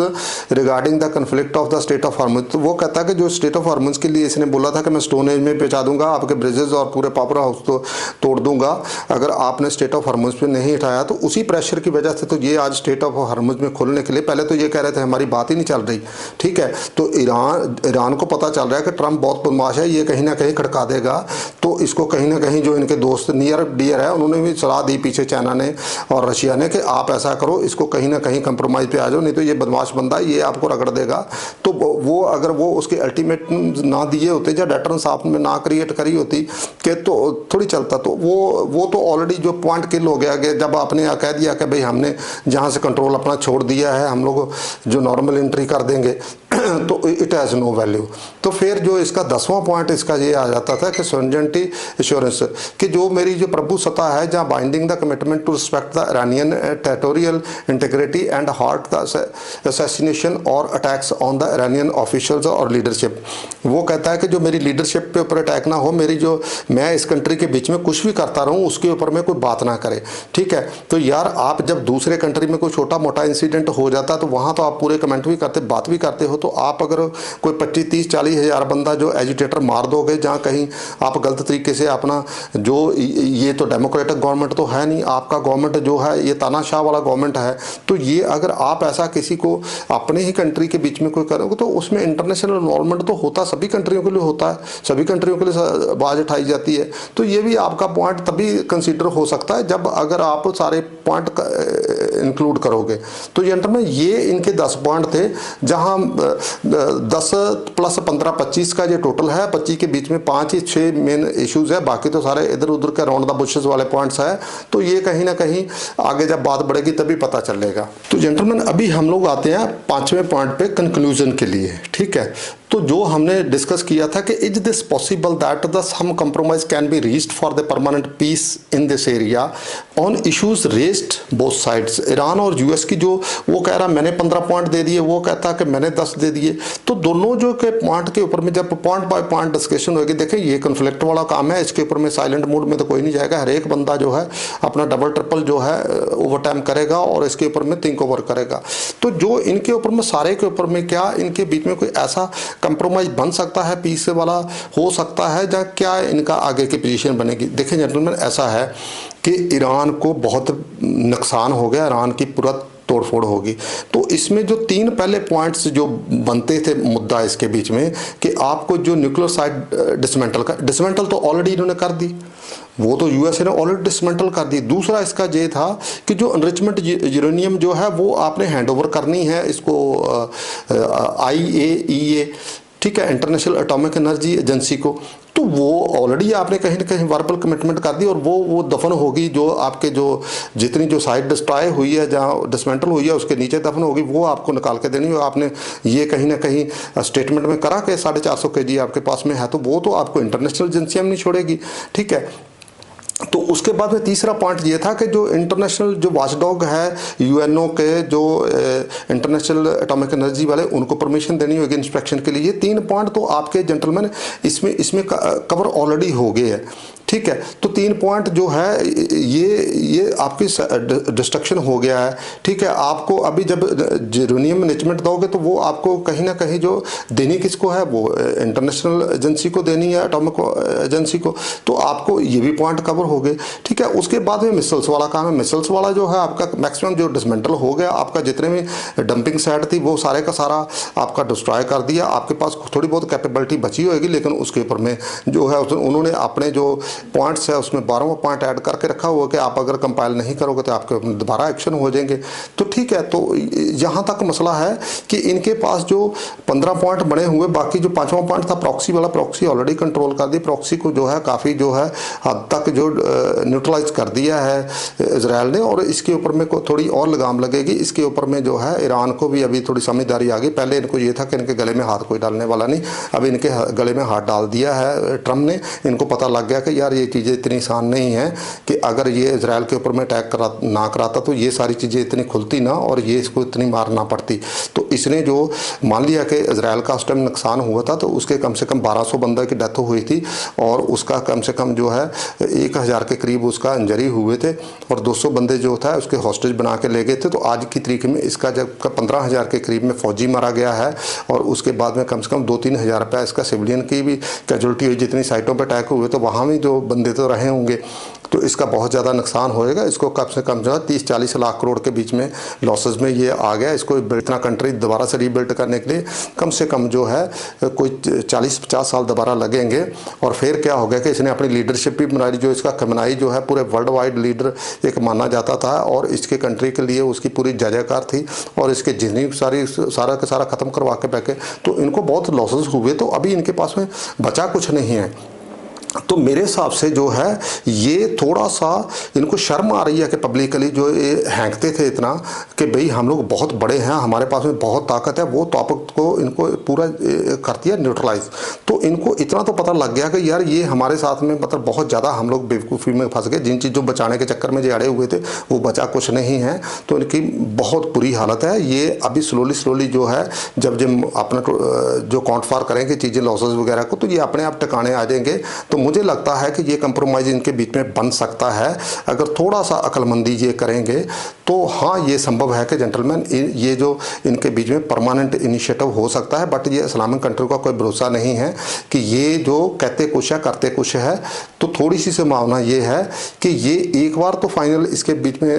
regarding the conflict of the state of Hormuz. तो वो कहता है कि जो स्टेट ऑफ हार्मोज के लिए इसने बोला था कि मैं स्टोन एज में पहुंचा दूंगा, आपके ब्रिजेस और पूरे पावर हाउस तो तोड़ दूंगा अगर आपने स्टेट ऑफ हार्मोज पे नहीं उठाया। तो उसी प्रेशर की वजह से तो ये आज स्टेट ऑफ हार्मोज में खोलने के लिए, पहले तो ये कह रहे थे हमारी बात ही नहीं चल रही। ठीक है, तो ईरान को पता चल रहा है कि ट्रम्प बहुत बदमाश है, ये कहीं ना कहीं खड़का देगा। तो इसको कहीं ना कहीं जो इनके दोस्त नियर डियर है उन्होंने भी सलाह दी पीछे, चाइना ने और रशिया ने, कि आप ऐसा करो, इसको कहीं ना कहीं कंप्रोमाइज़ पे आ जाओ, नहीं तो ये बदमाश बंदा ये आपको रगड़ देगा। तो वो अगर वो उसके अल्टीमेट ना दिए होते या डेटरेंस आपने ना क्रिएट करी होती कि तो थोड़ी चलता। तो वो तो ऑलरेडी जो पॉइंट किल हो गया कि जब आपने कह दिया कि भाई हमने जहाँ से कंट्रोल अपना छोड़ दिया है, हम लोग जो नॉर्मल एंट्री कर देंगे तो इट हैज़ नो वैल्यू। तो फिर जो इसका 10वां पॉइंट इसका ये आ जाता था कि सोवरेनिटी एश्योरेंस, कि जो मेरी जो प्रभु सत्ता है, जहाँ binding the commitment to respect the Iranian territorial integrity and halt the assassination और attacks on the Iranian officials और लीडरशिप। वो कहता है कि जो मेरी लीडरशिप पे ऊपर अटैक ना हो, मेरी जो मैं इस कंट्री के बीच में कुछ भी करता रहूँ उसके ऊपर में कोई बात ना करे। ठीक है, तो यार आप जब दूसरे कंट्री में कोई छोटा मोटा इंसिडेंट हो जाता है तो वहाँ तो आप पूरे कमेंट भी करते, बात भी करते हो। तो आप अगर कोई 25, 30, 40 हज़ार बंदा जो एजिटेटर मार दोगे, जहाँ कहीं आप गलत तरीके से अपना जो ये तो डेमोक्रेटिक गवर्नमेंट तो है नहीं, आपका गवर्नमेंट जो है ये तानाशाह वाला गवर्नमेंट है। तो ये अगर आप ऐसा किसी को अपने ही कंट्री के बीच में कोई करोगे तो उसमें इंटरनेशनल इन्वॉल्वमेंट तो होता सभी कंट्रियों के लिए होता है, सभी कंट्रियों के लिए आवाज़ उठाई जाती है। तो ये भी आपका पॉइंट तभी कंसीडर हो सकता है जब अगर आप सारे पॉइंट इंक्लूड करोगे। तो जेंटलमैन ये इनके 10 पॉइंट थे, जहां 10 प्लस 15 25 का ये टोटल है। 25 के बीच में 5 ही 6 मेन इश्यूज है, बाकी तो सारे इधर उधर के राउंड द बुशेस वाले पॉइंट्स है। तो ये कहीं ना कहीं आगे जब बात बढ़ेगी तभी पता चलेगा। तो जेंटलमैन अभी हम लोग आते हैं 5वें पॉइंट पे कंक्लूजन के लिए, ठीक है। तो जो हमने डिस्कस किया था कि is this possible that the some compromise can be reached for the permanent peace in this area on issues raised both sides. Iran और यूएस की जो वो कह रहा मैंने 15 पॉइंट दे दिए, वो कहता कि मैंने 10 दे दिए। तो दोनों जो के पॉइंट के ऊपर में जब पॉइंट बाय पॉइंट डिस्कशन होगी, देखें ये कन्फ्लिक्ट वाला काम है, इसके ऊपर में साइलेंट मोड में तो कोई नहीं जाएगा। हर एक बंदा जो है अपना डबल ट्रिपल जो है ओवर टाइम करेगा और इसके ऊपर में थिंक ओवर करेगा। तो जो इनके ऊपर में सारे के ऊपर में क्या इनके बीच में कोई ऐसा कंप्रोमाइज बन सकता है, पीस वाला हो सकता है, या क्या इनका आगे की पोजीशन बनेगी। देखें जेंटलमैन ऐसा है कि ईरान को बहुत नुकसान हो गया, ईरान की पूरा तोड़फोड़ होगी। तो इसमें जो 3 पहले पॉइंट्स जो बनते थे मुद्दा इसके बीच में कि आपको जो न्यूक्लियर साइड डिसमेंटल तो ऑलरेडी इन्होंने कर दी, वो तो यूएसए ने ऑलरेडी डिसमेंटल कर दी। दूसरा इसका ये था कि जो एनरिचमेंट यूरेनियम जो है वो आपने हैंड ओवर करनी है इसको IAEA, ठीक है, इंटरनेशनल एटॉमिक एनर्जी एजेंसी को। तो वो ऑलरेडी आपने कहीं ना कहीं वर्बल कमिटमेंट कर दी और वो दफन होगी। जो आपके जो जितनी जो साइट डिस्ट्रॉय हुई है, जहाँ डिसमेंटल हुई है, उसके नीचे दफन होगी, वो आपको निकाल के देनी है। आपने ये कहीं ना कहीं स्टेटमेंट में करा के 450 kg आपके पास में है, तो वो तो आपको इंटरनेशनल एजेंसियाँ नहीं छोड़ेगी, ठीक है। तो उसके बाद में तीसरा पॉइंट ये था कि जो इंटरनेशनल जो वॉचडॉग है यूएनओ के, जो इंटरनेशनल एटॉमिक एनर्जी वाले, उनको परमिशन देनी होगी इंस्पेक्शन के लिए। ये 3 पॉइंट तो आपके जेंटलमैन इसमें कवर ऑलरेडी हो गए हैं, ठीक है। तो 3 पॉइंट जो है ये आपकी डिस्ट्रक्शन हो गया है, ठीक है। आपको अभी जब यूरेनियम मैनेजमेंट दोगे तो वो आपको कहीं ना कहीं जो देनी किसको है, वो इंटरनेशनल एजेंसी को देनी है, एटॉमिक एजेंसी को। तो आपको ये भी पॉइंट कवर हो गए, ठीक है। उसके बाद में मिसाइल्स वाला काम है। मिसाइल्स वाला जो है आपका मैक्सिमम जो डिसमेंटल हो गया, आपका जितने भी डंपिंग साइट थी वो सारे का सारा आपका डिस्ट्रॉय कर दिया। आपके पास थोड़ी बहुत कैपेबिलिटी बची होगी, लेकिन उसके ऊपर में जो है उन्होंने अपने जो पॉइंट्स है उसमें 12वां पॉइंट ऐड करके रखा हुआ कि आप अगर कंपाइल नहीं करोगे तो आपके दोबारा एक्शन हो जाएंगे। तो ठीक है, तो यहाँ तक मसला है कि इनके पास जो 15 पॉइंट बने हुए, बाकी जो 5वां पॉइंट था प्रॉक्सी वाला, प्रॉक्सी ऑलरेडी कंट्रोल कर दी। प्रॉक्सी को जो है काफ़ी जो है हद तक जो न्यूट्रलाइज कर दिया है इजराइल ने, और इसके ऊपर में को थोड़ी और लगाम लगेगी। इसके ऊपर में जो है ईरान को भी अभी थोड़ी समझदारी आ गई। पहले इनको ये था कि इनके गले में हाथ कोई डालने वाला नहीं, अभी इनके गले में हाथ डाल दिया है ट्रम्प ने। इनको पता लग गया कि यार ये चीज़ें इतनी आसान नहीं है कि अगर ये इजराइल के ऊपर में अटैक ना कराता तो ये सारी चीज़ें इतनी खुलती ना और ये इसको इतनी मार ना पड़ती। तो इसने जो मान लिया कि इजराइल का उस टाइम नुकसान हुआ था, तो उसके कम से कम 1200 बंदे की डेथ हुई थी और उसका कम से कम जो है 1000 के करीब उसका इंजरी हुए थे और 200 बंदे जो था उसके हॉस्टेज बना के ले गए थे। तो आज की तारीख में इसका जब 15,000 के करीब में फौजी मारा गया है और उसके बाद में कम से कम 2-3 हज़ार रुपये इसका सिविलियन की भी कैजुअल्टी हुई। जितनी साइटों पर अटैक हुए तो वहाँ भी जो बंदे तो रहे होंगे, तो इसका बहुत ज़्यादा नुकसान होएगा। इसको कम से कम जो है 30-40 लाख करोड़ के बीच में लॉसेस में ये आ गया। इसको इतना कंट्री दोबारा से रीबिल्ड करने के लिए कम से कम जो है कोई 40-50 साल दोबारा लगेंगे। और फिर क्या हो गया कि इसने अपनी लीडरशिप भी बनाई, जो इसका खमनाई जो है पूरे वर्ल्ड वाइड लीडर एक माना जाता था और इसके कंट्री के लिए उसकी पूरी जयजयकार थी और इसके जितनी सारा का सारा ख़त्म करवा के बैठे। तो इनको बहुत लॉसेस हुए, तो अभी इनके पास में बचा कुछ नहीं है। तो मेरे हिसाब से जो है ये थोड़ा सा इनको शर्म आ रही है कि पब्लिकली जो ये हैंकते थे इतना कि भाई हम लोग बहुत बड़े हैं, हमारे पास में बहुत ताकत है, वो ताकत को इनको पूरा कर दिया न्यूट्रलाइज। तो इनको इतना तो पता लग गया कि यार ये हमारे साथ में मतलब बहुत ज़्यादा हम लोग बेवकूफ़ी में फंस गए। जिन चीज़ों बचाने के चक्कर में जो अड़े हुए थे वो बचा कुछ नहीं है। तो इनकी बहुत बुरी हालत है। ये अभी स्लोली जो है जब अपना जो काउंट फार करेंगे चीज़ें लॉसेस वगैरह को, तो ये अपने आप टिकाने आ जाएंगे। तो मुझे लगता है कि ये कंप्रोमाइज़ इनके बीच में बन सकता है अगर थोड़ा सा अक्लमंदी ये करेंगे। तो हाँ, ये संभव है कि जेंटलमैन ये जो इनके बीच में परमानेंट इनिशिएटिव हो सकता है। बट ये इस्लामिक कंट्री का कोई भरोसा नहीं है कि ये जो कहते कुछ है करते कुछ है। तो थोड़ी सी संभावना ये है कि ये एक बार तो फाइनल इसके बीच में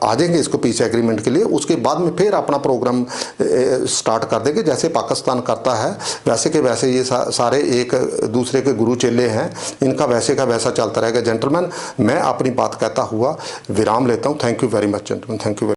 आ जाएंगे इसको पीस एग्रीमेंट के लिए, उसके बाद में फिर अपना प्रोग्राम स्टार्ट कर देंगे। जैसे पाकिस्तान करता है वैसे के वैसे ये सारे एक दूसरे के गुरु चेले हैं, इनका वैसे का वैसा चलता रहेगा। जेंटलमैन, मैं अपनी बात कहता हुआ विराम लेता हूँ। Thank you very much gentleman, thank you.